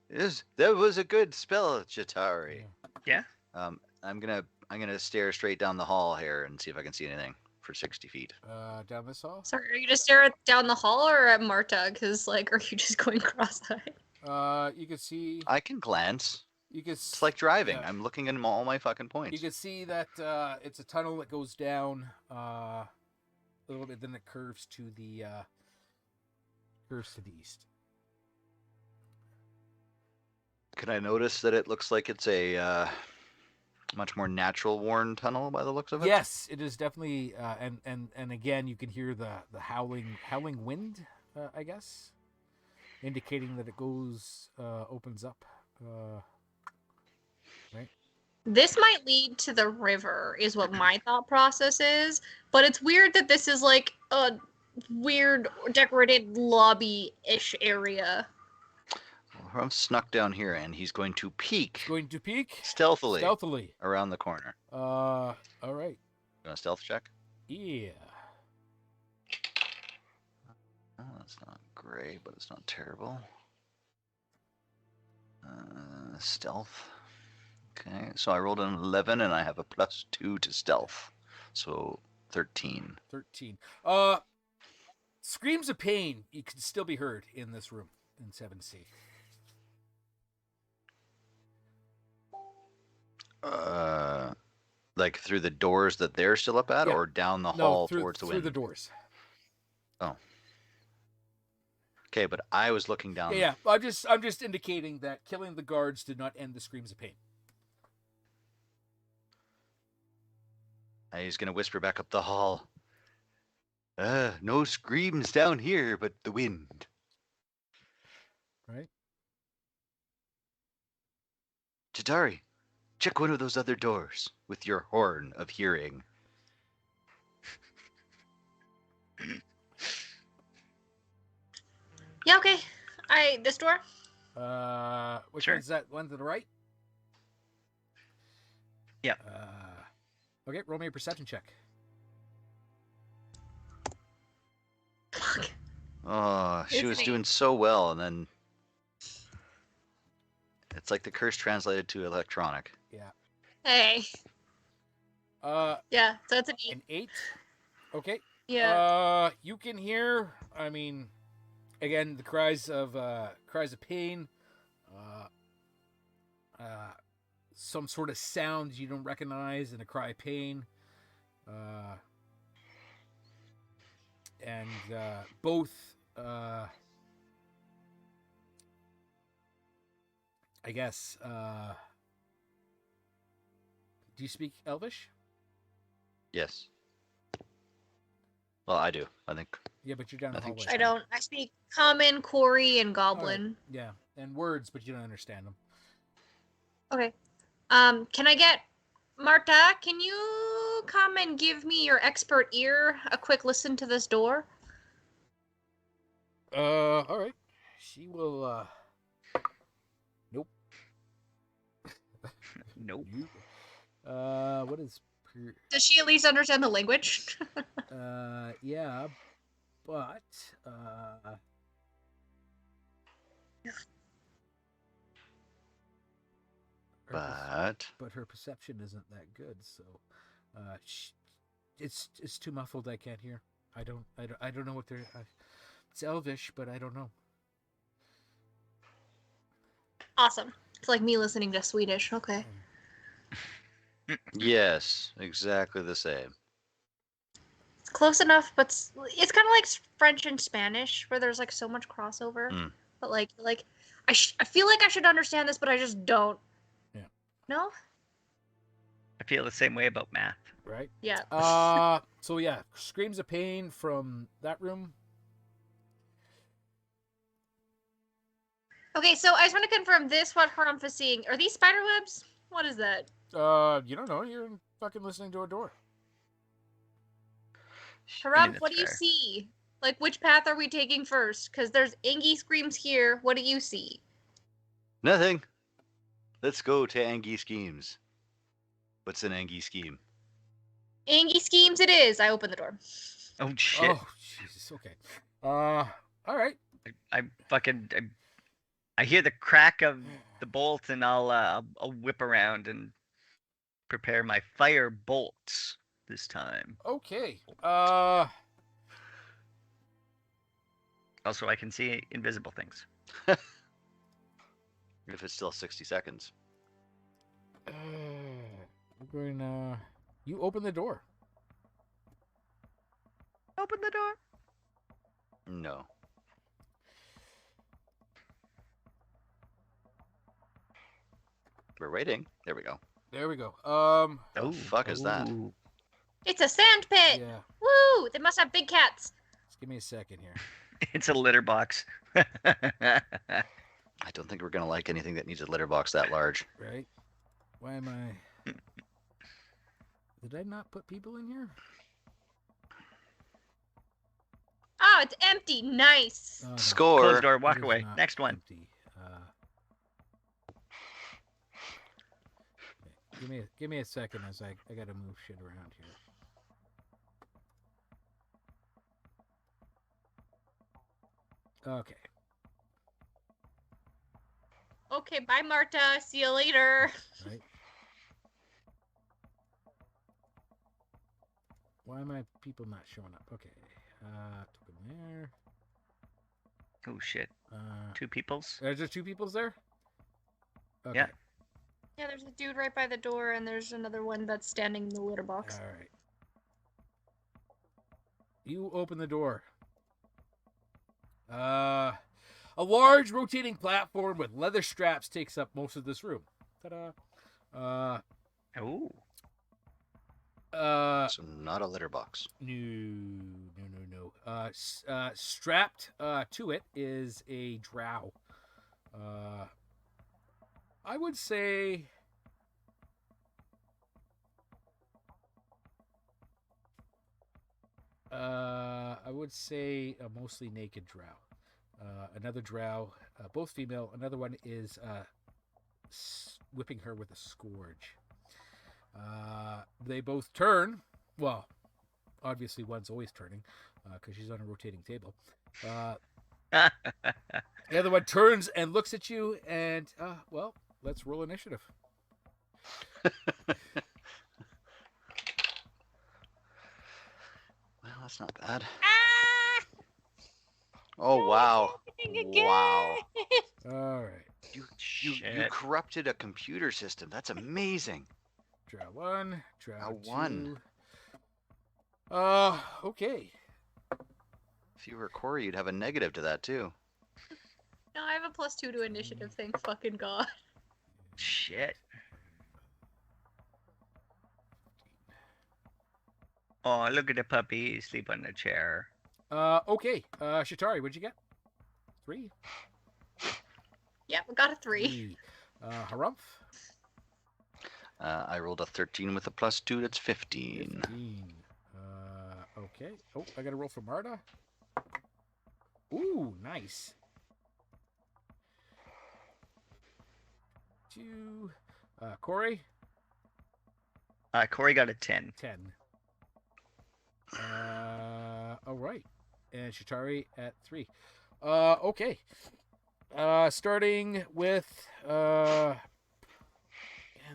That was a good spell, Chitari. Yeah. I'm gonna stare straight down the hall here and see if I can see anything for 60 feet. Down this hall? Sorry, are you just staring down the hall or at Marta? Because, like, are you just going cross-eyed? You can see. I can glance. You can. It's like driving. Yeah. I'm looking at all my fucking You points. can see that it's a tunnel that goes down a little bit, then it curves to the east. Can I notice that it looks like it's a much more natural worn tunnel by the looks of it? Yes, it is definitely, and again, you can hear the howling wind, I guess, indicating that it opens up. Right. This might lead to the river, is what my thought process is. But it's weird that this is like a weird decorated lobby-ish area. Well, I'm snuck down here, and he's going to peek Going to peek stealthily around the corner. All right. You want a stealth check? Yeah. Oh, that's not great, but it's not terrible. Stealth. Okay, so I rolled an 11 and I have a +2 to stealth. So 13. 13. Screams of pain, you can still be heard in this room in 7C. Like through the doors that they're still up at, Yeah. or down the No, hall through, towards the through wind? the doors. Oh. Okay, but I was looking down. Yeah. I'm just indicating that killing the guards did not end the screams of pain. He's gonna whisper back up the hall. No screams down here, but the wind. Right? Chitari, check one of those other doors with your horn of hearing. Yeah, okay. This door? Which Sure. one's that? One to the right? Yeah. Okay, roll me a perception check. Fuck. Oh, she was Isn't he? doing so well, and then it's like the curse translated to electronic. Yeah. Hey. Yeah, so it's an 8. An 8. Okay. Yeah. You can hear. I mean, again, the cries of pain. Some sort of sound you don't recognize in a cry of pain. And both. I guess. Do you speak Elvish? Yes. Well, I do. I think. Yeah, but you're down the I think hallway. I don't. I speak common, Corey, and goblin. Yeah, and words, but you don't understand them. Okay. Can I get Marta? Can you come and give me your expert ear a quick listen to this door? All right. She will. Nope. Nope. What is? Does she at least understand the language? Yeah, but But her perception isn't that good, so it's too muffled. I can't hear. I don't know what they're. It's Elvish, but I don't know. Awesome. It's like me listening to Swedish. Okay. yes, exactly the same. It's close enough, but it's kind of like French and Spanish, where there's like so much crossover. Mm. But like I feel like I should understand this, but I just don't. Yeah. No. I feel the same way about math. Right. Yeah. So yeah, screams of pain from that room. Okay, so I just want to confirm this. What Harumph is seeing, are these spider webs? What is that? You don't know. You're fucking listening to a door. Harumph, that's what do you fair. see? Like, which path are we taking first? Because there's Angie screams here. What do you see? Nothing. Let's go to Angie schemes. What's an Angie scheme? Angie schemes it is. I open the door. Oh shit! Oh Jesus. Okay. All right. I hear the crack of the bolt, and I'll whip around and prepare my fire bolts this time. Okay. Also, I can see invisible things. If it's still 60 seconds. We're going. You open the door. Open the door. No. We're waiting. There we go. There we go. The fuck is that? Ooh. It's a sand pit. Yeah. Woo! They must have big cats. Just give me a second here. It's a litter box. I don't think we're gonna like anything that needs a litter box that large. Right. Why am I? Did I not put people in here? Oh, it's empty. Nice. Oh, no. Score. Closed door. Walk It is away. not Next one. empty. Okay. Give me a second as I gotta move shit around here. Okay. Okay, bye, Marta. See you later. Right. Why are my people not showing up? Okay. Token there. Oh shit. 2 peoples. There's just 2 peoples there? Okay. Yeah. Yeah, there's a dude right by the door, and there's another one that's standing in the litter box. All right. You open the door. A large rotating platform with leather straps takes up most of this room. Ta-da. Oh. So not a litter box. No. Strapped to it is a drow. I would say a mostly naked drow. Another drow, both female. Another one is whipping her with a scourge. They both turn. Well, obviously one's always turning because she's on a rotating table. The other one turns and looks at you, and well, let's roll initiative. Well, that's not bad. Ah! Oh No, wow! it's happening again! Wow! All right, You Shit. corrupted a computer system. That's amazing. drow 1, drow Drow 2. 1. Okay. If you were Corey, you'd have a negative to that too. No, I have a +2 to initiative, thank fucking god. Shit. Oh, look at the puppy sleep on the chair. Okay. Shatari, what'd you get? 3. Yep, I got a 3. 3. Harumph. I rolled a 13 with a +2. That's 15. 15. Okay. Oh, I got to roll for Marta. Ooh, nice. 2. Corey. Corey got a 10. 10. All right. And Shatari at 3. Okay. Starting with man,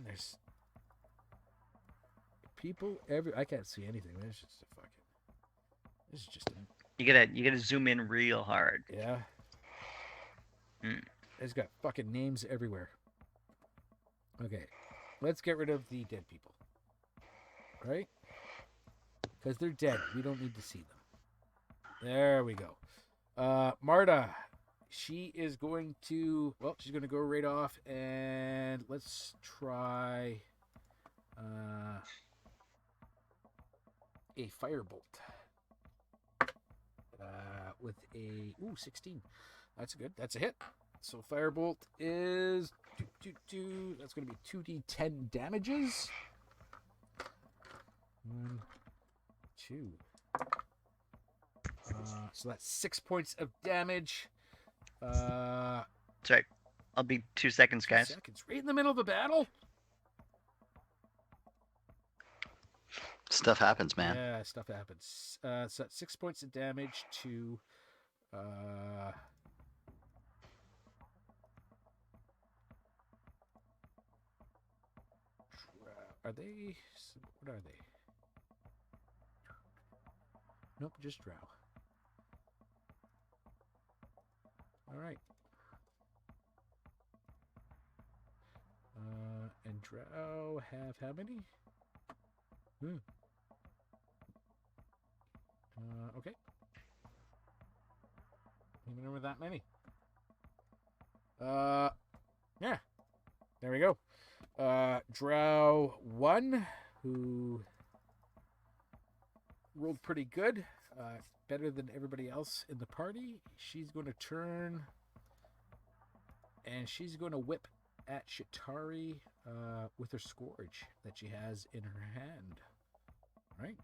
there's people I can't see anything. This is just a, You gotta zoom in real hard. yeah. It's got fucking names everywhere. Okay. Let's get rid of the dead people. Right? Because they're dead. We don't need to see them. There we go. Marta, she is going to, well, she's going to go right off, and let's try a firebolt with a 16. That's good. That's a hit. So firebolt is that's going to be 2d10 damages. 1, 2. So that's 6 points of damage. Sorry, I'll be 2 seconds, guys. 2 seconds, right in the middle of the battle. Stuff happens, man. Yeah, stuff happens. So that's 6 points of damage to. Are they? What are they? Nope, just drow. All right. And drow have how many? Okay. Even over that many. Yeah. There we go. Drow 1, who rolled pretty good. Better than everybody else in the party. She's going to turn and she's going to whip at Shatari with her scourge that she has in her hand. All right.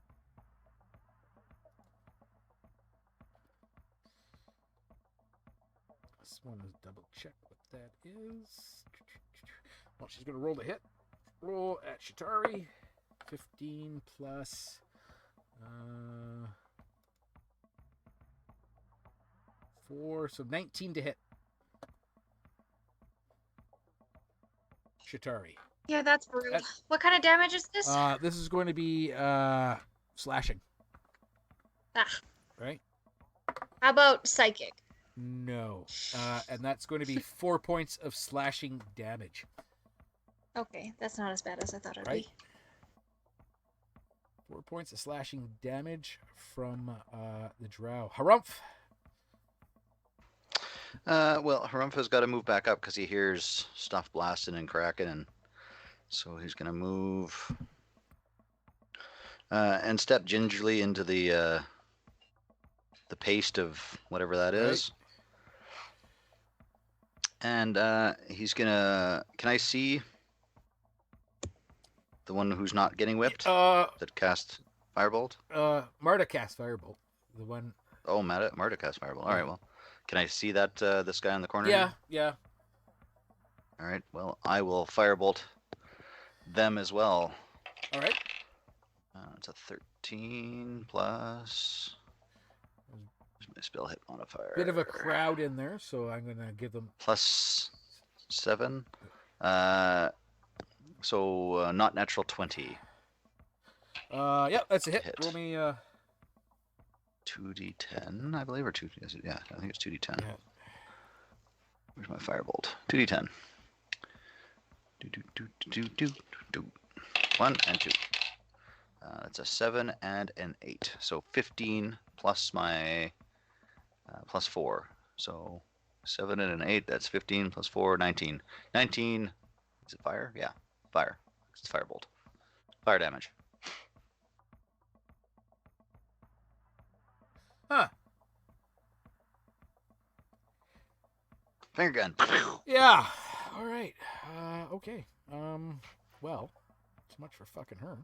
Just want to double check what that is. Well, she's going to roll the hit. Roll at Shatari. 15 plus 4, so 19 to hit. Shatari. Yeah, that's brutal. What kind of damage is this? This is going to be slashing, Ah, right? how about psychic? No. And that's going to be 4 points of slashing damage, Okay, that's not as bad as I thought it'd right? be. 4 points of slashing damage from the drow. Harumph. Well, Harumph has got to move back up because he hears stuff blasting and cracking, and so he's gonna move and step gingerly into the paste of whatever that Right. is. And he's gonna. Can I see the one who's not getting whipped that cast firebolt? Marta cast firebolt. The one. Oh, Marta cast firebolt. All Yeah. right, well, can I see that this guy in the corner? Yeah, here? yeah. All right. Well, I will firebolt them as well. All right. It's a 13 plus. Where's my spell hit modifier? Bit of a crowd in there, so I'm gonna give them. Plus 7. So not natural 20. Yeah, that's a hit. Hit. Roll me. 2d10, I believe, or 2. Yeah, I think it's 2d10. Yeah. Where's my firebolt? 2d10. Do. 1 and 2. That's a 7 and an 8. So 15 plus my plus 4. So 7 and an 8. That's 15 plus 4, 19. 19. Is it fire? Yeah, fire. It's firebolt. Fire damage. Huh. Finger gun. Yeah. All right. Okay. Well, so much for fucking her.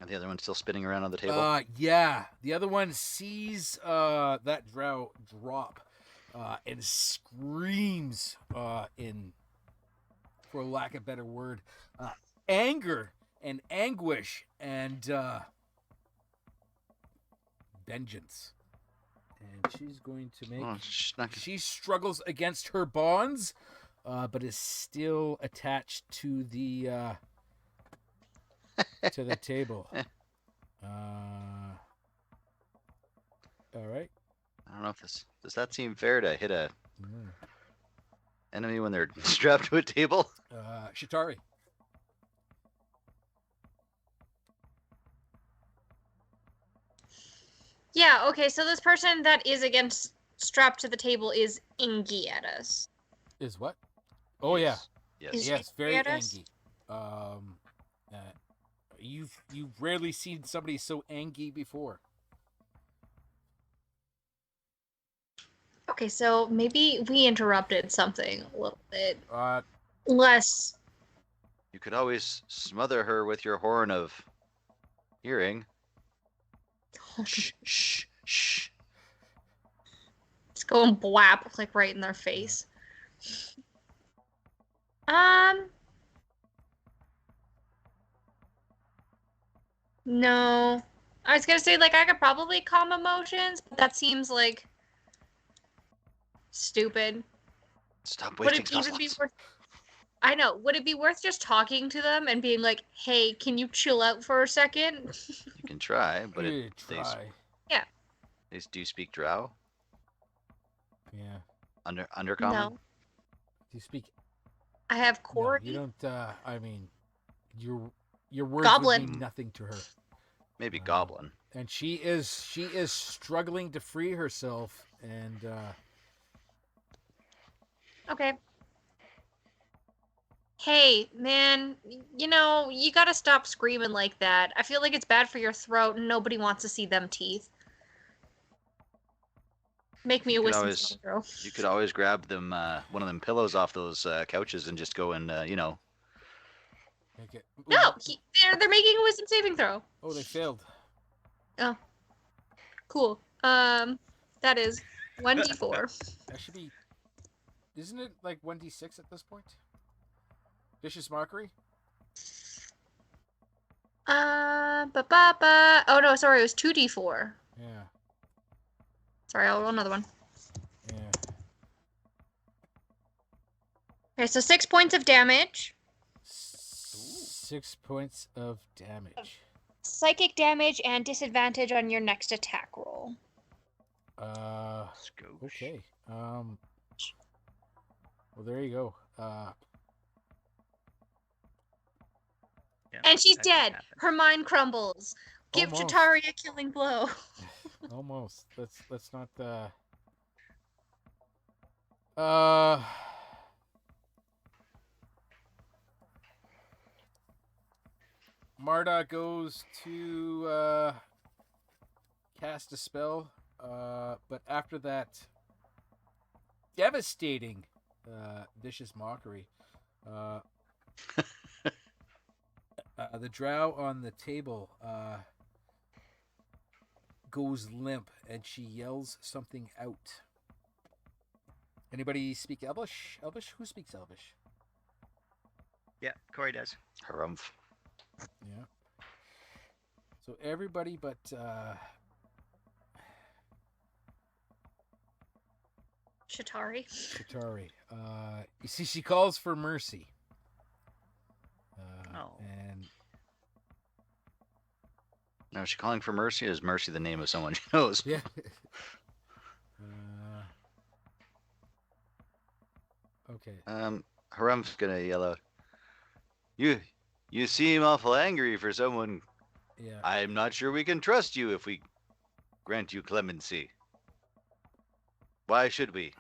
And the other one's still spinning around on the table. Yeah. The other one sees that drow drop and screams in, for lack of a better word, anger and anguish and vengeance. And she's going to make. Oh, she's not... She struggles against her bonds, but is still attached to the table. All right. I don't know if this does that seem fair to hit a enemy when they're strapped to a table. Shatari. Yeah, okay, so this person that is against strapped to the table is Ingy at us. Is what? Oh yeah. Yes. Is- Yes, very at us? angry. You've rarely seen somebody so angry before. Okay, so maybe we interrupted something a little bit Uh, less. You could always smother her with your horn of hearing. Shh, shh, shh. Just go and blap like right in their face. No. I was gonna say like I could probably calm emotions, but that seems like stupid. Stop Would wasting it spell even be slots. worth I know. Would it be worth just talking to them and being like, "Hey, can you chill out for a second?" You can try, but you they try. do you speak Drow? Yeah. Undercommon? No. Do you speak? I have No, Corey. you don't. I mean, your words Goblin. would mean nothing to her. Maybe Goblin. And she is struggling to free herself, and Okay. Hey, man, you know, you gotta stop screaming like that. I feel like it's bad for your throat and nobody wants to see them teeth. Make me a You could wisdom always- saving throw. You could always grab them one of them pillows off those couches and just go and make it. No, they're making a wisdom saving throw. Oh, they failed. Cool. That is 1d4. That should be. Isn't it like 1d6 at this point? Vicious mockery. Oh no, sorry, it was 2d4. Yeah. Sorry, I'll roll another one. Yeah. Okay, so 6 points of damage. 6 points of damage. Psychic damage and disadvantage on your next attack roll. Skosh. Okay. Well, there you go. Yeah, And she's that did dead. happen. Her mind crumbles. Give Almost. Chitari a killing blow. Almost. Let's not. Uh. Marda goes to cast a spell, but after that devastating vicious mockery, the drow on the table goes limp and she yells something out. Anybody speak Elvish? Elvish? Who speaks Elvish? Yeah, Corey does. Harumph. Yeah. So everybody but Chitari. Katari. You see, she calls for mercy. Oh. And Now, is she calling for mercy? Or is mercy the name of someone she knows? yeah. Okay. Harumph's gonna yell out, You seem awful angry for someone. Yeah. I'm not sure we can trust you if we grant you clemency. Why should we?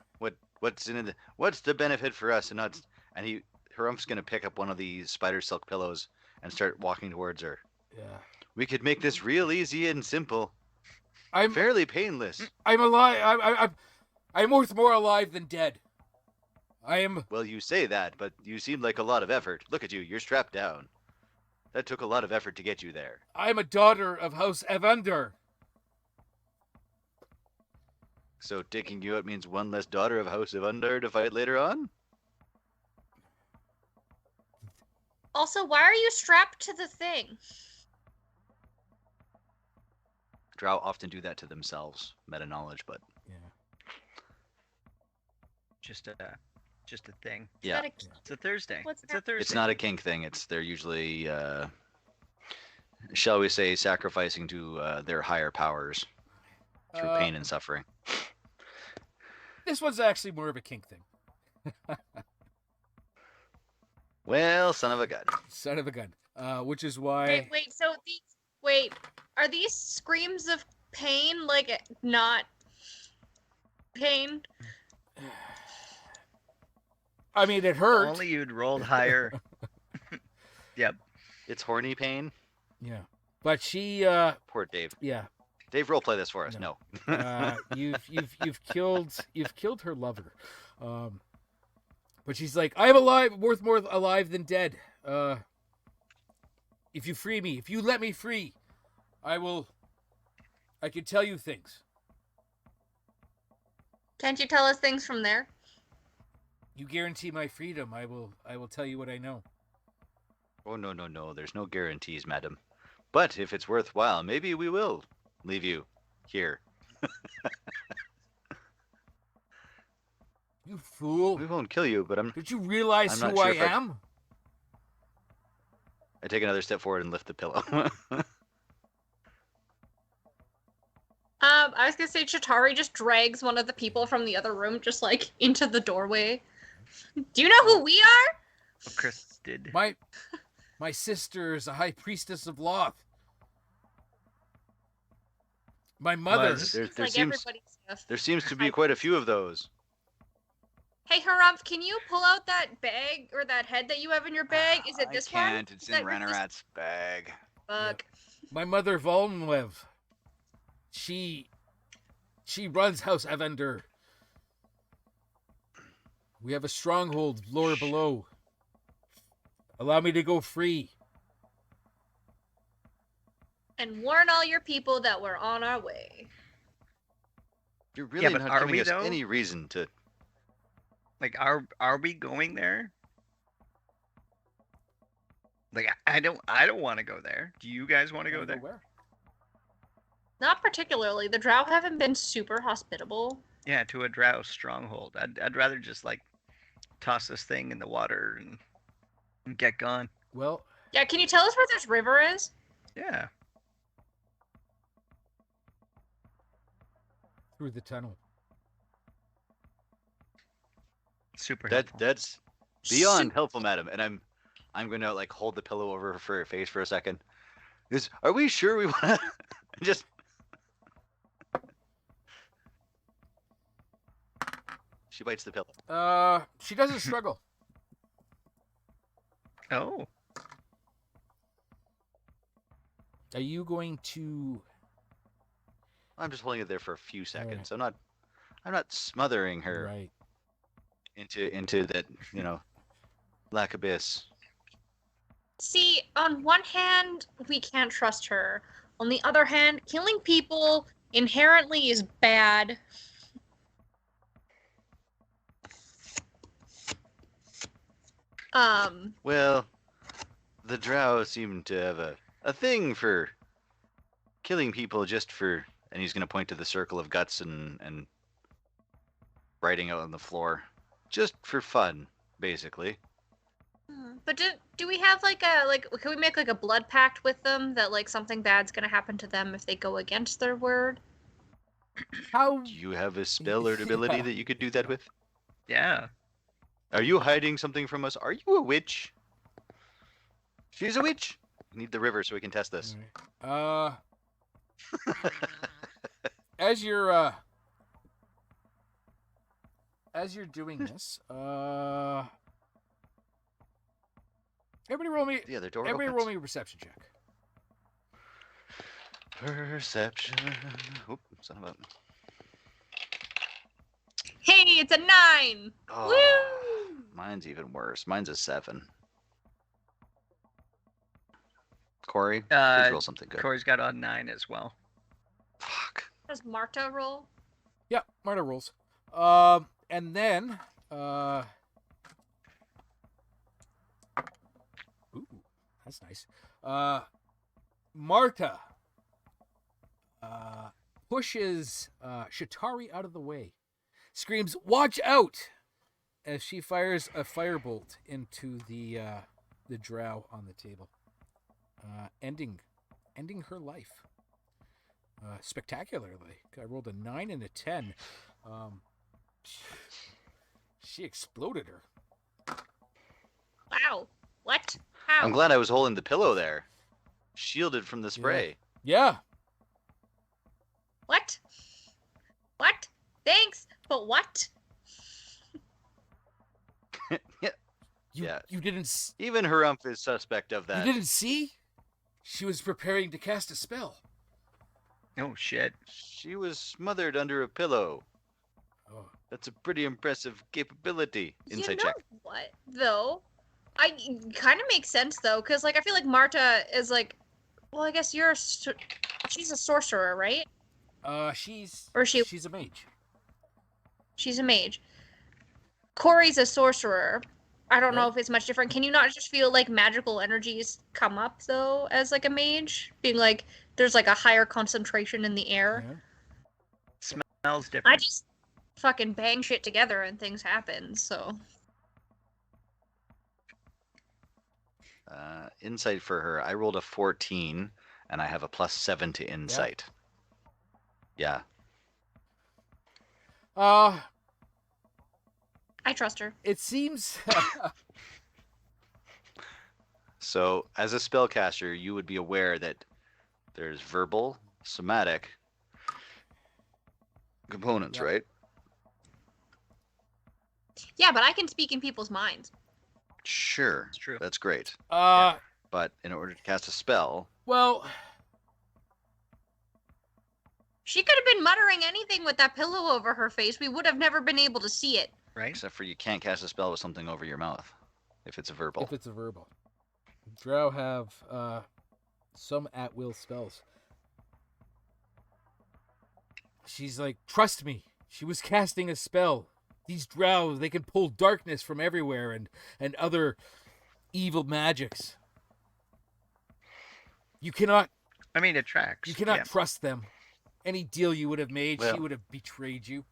What's the benefit for us and not? And Harumph's gonna pick up one of the spider silk pillows and start walking towards her. Yeah. We could make this real easy and simple, I'm fairly painless. alive. I'm worth more alive than dead. I am. Well, you say that, but you seem like a lot of effort. Look at you, you're strapped down. That took a lot of effort to get you there. I'm a daughter of House Evander. So taking you out means one less daughter of House of Undar to fight later on? Also, why are you strapped to the thing? Drow often do that to themselves. Meta knowledge, but Yeah. Just a thing. yeah. It's a Thursday. What's It's a that? Thursday. It's not a kink thing. They're usually, shall we say, sacrificing to their higher powers through pain and suffering. This one's actually more of a kink thing. Well, son of a gun. Son of a gun. Which is why. Okay, wait. So are these screams of pain like not pain? I mean, it If hurt. only you'd rolled higher. Yep. It's horny pain. Yeah. But she. Poor Dave. Yeah. Dave, roleplay this for us. No. No. You've killed her lover. But she's like, I'm alive, worth more alive than dead. If you free me, if you let me free, I can tell you things. Can't you tell us things from there? You guarantee my freedom, I will tell you what I know. Oh, no. There's no guarantees, madam. But if it's worthwhile, maybe we will leave you here. You fool. We won't kill you, but Did you realize I'm who not I sure if I- am? I take another step forward and lift the pillow. I was gonna say Chitari just drags one of the people from the other room just like into the doorway. Do you know who we are? Chris did. My sister is a high priestess of Loth. My mother. Was. There It's like seems everybody's. there seems to be quite a few of those. Hey Harumph, can you pull out that bag or that head that you have in your bag? Is it this one? I can't. It's Is in that your this- Ranarat's bag. Fuck. My mother Volnwev. She runs House Evander. We have a stronghold lower below. Allow me to go free. And warn all your people that we're on our way. You're really but not are giving we, us though? any reason to. Like, are we going there? Like, I don't want to go there. Do you guys want to go Wanna there? where? Not particularly. The Drow haven't been super hospitable. Yeah, to a drow stronghold. I'd rather just like toss this thing in the water and get gone. Well, Yeah, can you tell us where this river is? Yeah. Through the tunnel. Super That helpful. that's beyond helpful, madam. And I'm gonna like hold the pillow over for her face for a second. Are we sure we wanna just she bites the pillow. She doesn't struggle. Oh. Are you going to? I'm just holding it there for a few seconds. Alright. I'm not smothering her Right. into that, black abyss. See, on one hand, we can't trust her. On the other hand, killing people inherently is bad. Well, the drow seem to have a thing for killing people just for, and he's gonna point to the circle of guts and writing out on the floor, just for fun, basically. But do we have can we make like a blood pact with them that like something bad's gonna happen to them if they go against their word? How? Do you have a spell or ability Yeah. that you could do that with? Yeah. Are you hiding something from us? Are you a witch? She's a witch. We need the river so we can test this. Alright. As you're doing this, everybody roll me. The other door Everybody opens. roll me a perception check. Perception. Oop, son of a. Hey, it's a 9! Oh, Woo! mine's even worse. Mine's a 7. Corey, please roll something good. Corey's got a 9 as well. Fuck. Does Marta roll? Yeah, Marta rolls. And then, ooh, that's nice. Marta, pushes Shatari out of the way, screams, "Watch out!" as she fires a firebolt into the drow on the table, ending her life. Spectacularly. I rolled a 9 and a 10. She exploded her. Wow. What? How? I'm glad I was holding the pillow there. Shielded from the spray. Yeah. What? What? Thanks, but what? Yeah. You didn't. Even Harumph is suspect of that. You didn't see? She was preparing to cast a spell. Oh shit. She was smothered under a pillow. Oh. That's a pretty impressive capability. Insight you know check. what though? I kind of makes sense though, because like I feel like Marta is like, well, I guess she's a sorcerer, right? She's a mage. She's a mage. Corey's a sorcerer. I don't know Right. if it's much different. Can you not just feel like magical energies come up though as like a mage, being like there's like a higher concentration in the air? Yeah. Smells I different. just fucking bang shit together and things happen. So Insight for her. I rolled a 14, and I have a +7 to insight. Yeah. I trust her. It seems. So, as a spellcaster, you would be aware that there's verbal, somatic components, Yep. right? Yeah, but I can speak in people's minds. Sure. It's true. That's great. But in order to cast a spell, Well, She could have been muttering anything with that pillow over her face. We would have never been able to see it. Right? except for you can't cast a spell with something over your mouth if it's a verbal. if it's a verbal, drow have some at-will spells. She's like, trust me. She was casting a spell. These drow, they can pull darkness from everywhere and other evil magics. You cannot I mean, it tracks. You cannot Yeah. trust them. Any deal you would have made, Well- she would have betrayed you.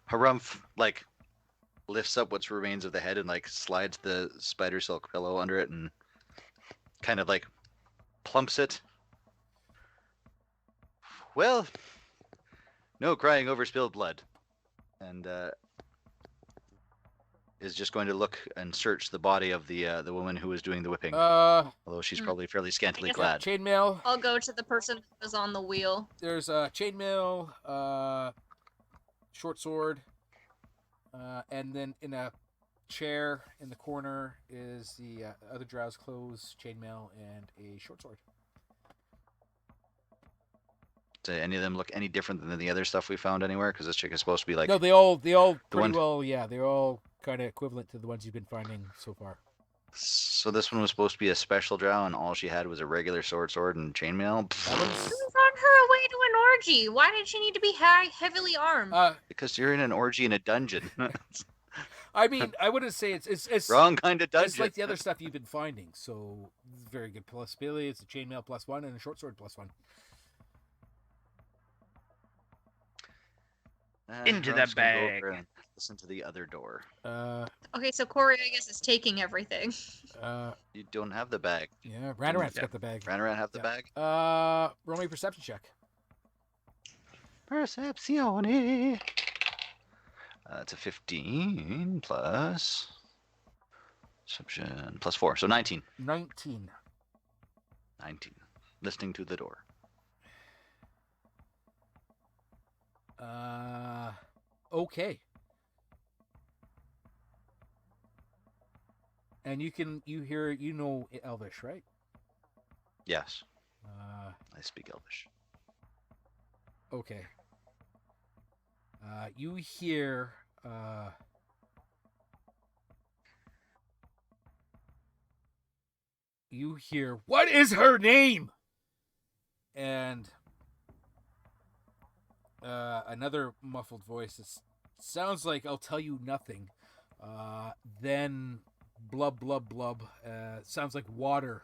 Harumph lifts up what's remains of the head and slides the spider silk pillow under it and kind of like plumps it. Well, no crying over spilled blood. And is just going to look and search the body of the woman who was doing the whipping. Although she's probably fairly scantily guess clad. chainmail. I'll go to the person who was on the wheel. There's a chainmail, short sword, and then in a chair in the corner is the other drow's clothes, chainmail, and a short sword. Do any of them look any different than the other stuff we found anywhere? Because this chick is supposed to be like. No, they all pretty one- well. Yeah, they're all kind of equivalent to the ones you've been finding so far. So this one was supposed to be a special drow, and all she had was a regular sword, and chainmail. That one's She was on her way to an orgy. Why did she need to be heavily armed? Because you're in an orgy in a dungeon. I mean, I wouldn't say it's Wrong kind of dungeon. It's like the other stuff you've been finding, so very good possibility. It's a chainmail +1 and a short sword +1. Into I'm the just gonna go bag. over and listen to the other door. Okay, so Corey, I guess, is taking everything. You don't have the bag. Yeah, Ranarant's got the bag. Ranaran have the Yeah. bag? Roll me a perception check. Percepzione. It's a 15 plus perception +4, so 19. 19. 19. Listening to the door. Okay. And you hear Elvish, right? Yes, Uh, I speak Elvish. okay. You hear what is her name? And another muffled voice that sounds like I'll tell you nothing. Then blub blub blub. Sounds like water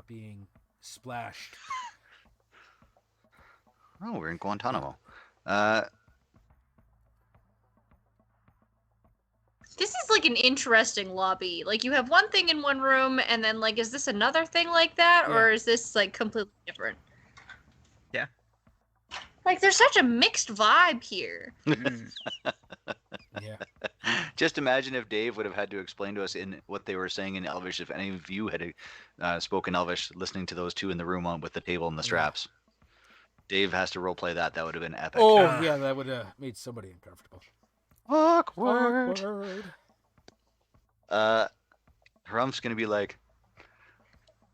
being splashed. Oh, we're in Guantanamo. This is like an interesting lobby. Like, you have one thing in one room, and then, like, is this another thing like that? Or Yeah. is this, like, completely different? Yeah. Like, there's such a mixed vibe here. Yeah. Just imagine if Dave would have had to explain to us in what they were saying in Elvish. If any of you had spoken Elvish, listening to those two in the room with the table and the straps. Dave has to roleplay that. That would have been epic. Oh yeah, that would have made somebody uncomfortable. Awkward. Awkward. Harump's gonna be like,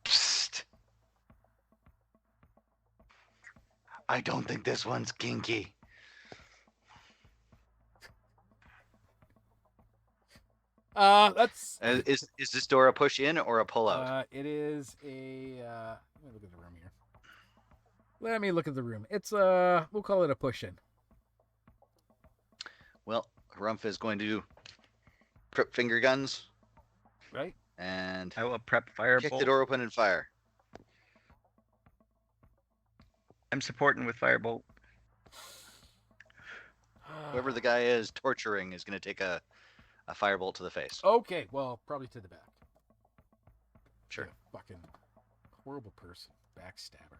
psst. I don't think this one's kinky. That's Is this door a push in or a pull out? it is a let me look at the room here. Let me look at the room. It's we'll call it a push in. Well, Harumph is going to prep finger guns Right? and I will prep kick firebolt. the door open and fire. I'm supporting with firebolt. Whoever the guy is torturing is going to take a firebolt to the face. Okay, well, probably to the back. Sure. You fucking horrible person. Backstabber.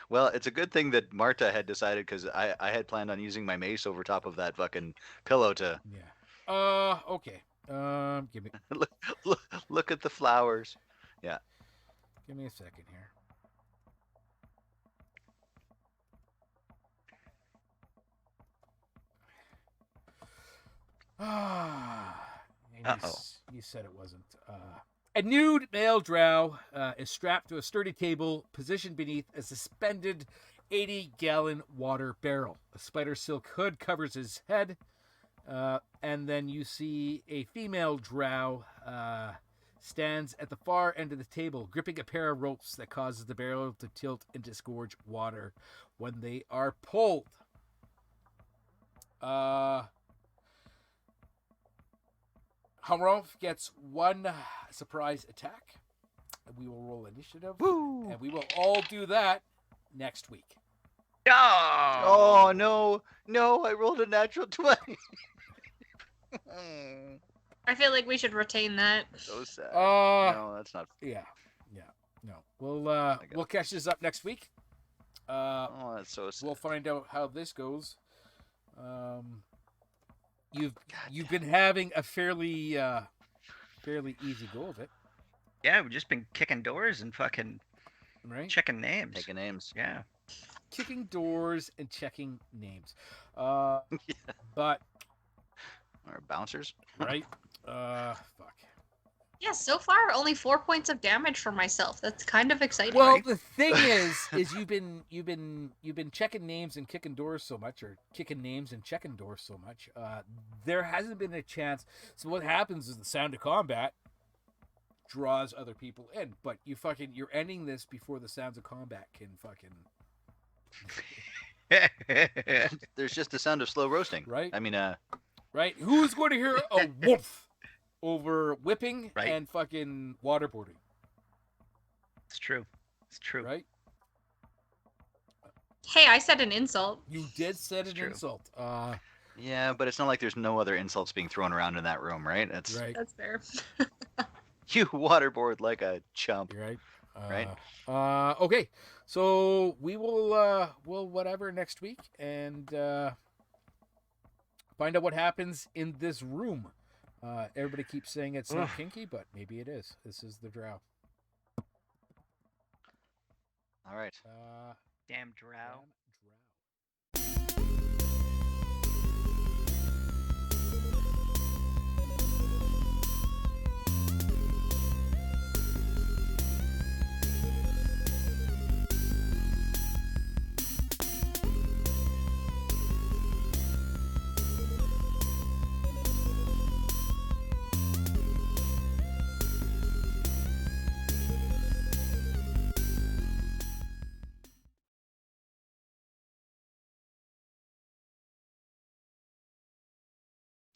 Well, it's a good thing that Marta had decided because I had planned on using my mace over top of that fucking pillow to Yeah. Okay. Give me look at the flowers. give me a second here. Uh-oh. You said it wasn't. A nude male drow is strapped to a sturdy table positioned beneath a suspended 80-gallon water barrel. A spider silk hood covers his head, and then you see a female drow stands at the far end of the table, gripping a pair of ropes that causes the barrel to tilt and disgorge water when they are pulled. Hamrov gets one surprise attack. We will roll initiative. Woo! And we will all do that next week. Oh no, I rolled a natural 20. I feel like we should retain that. So sad. Uh, No, that's not. yeah, no. got We'll catch this up next week. Oh, that's so sad. We'll find out how this goes. You've God been having a fairly easy go of it, Yeah, we've just been kicking doors and fucking right? checking names. taking names. Yeah. Kicking doors and checking names. But Or bouncers. right, fuck. Yeah, so far only 4 points of damage for myself. That's kind of exciting. Well, Right. the thing is you've been checking names and kicking doors so much, or kicking names and checking doors so much. There hasn't been a chance. So what happens is the sound of combat draws other people in, but you're ending this before the sounds of combat can fucking There's just the sound of slow roasting. Right. I mean, right. Who's going to hear a woof over whipping Right. and fucking waterboarding? It's true. It's true. Right. Hey, I said an insult. You did set an true. insult. yeah, but it's not like there's no other insults being thrown around in that room, right? It's Right. That's fair. you waterboard like a chump. You're right. Right. Okay. So we will we'll whatever next week and find out what happens in this room. Everybody keeps saying it's not kinky, but maybe it is. This is the drow. All right. Damn drow.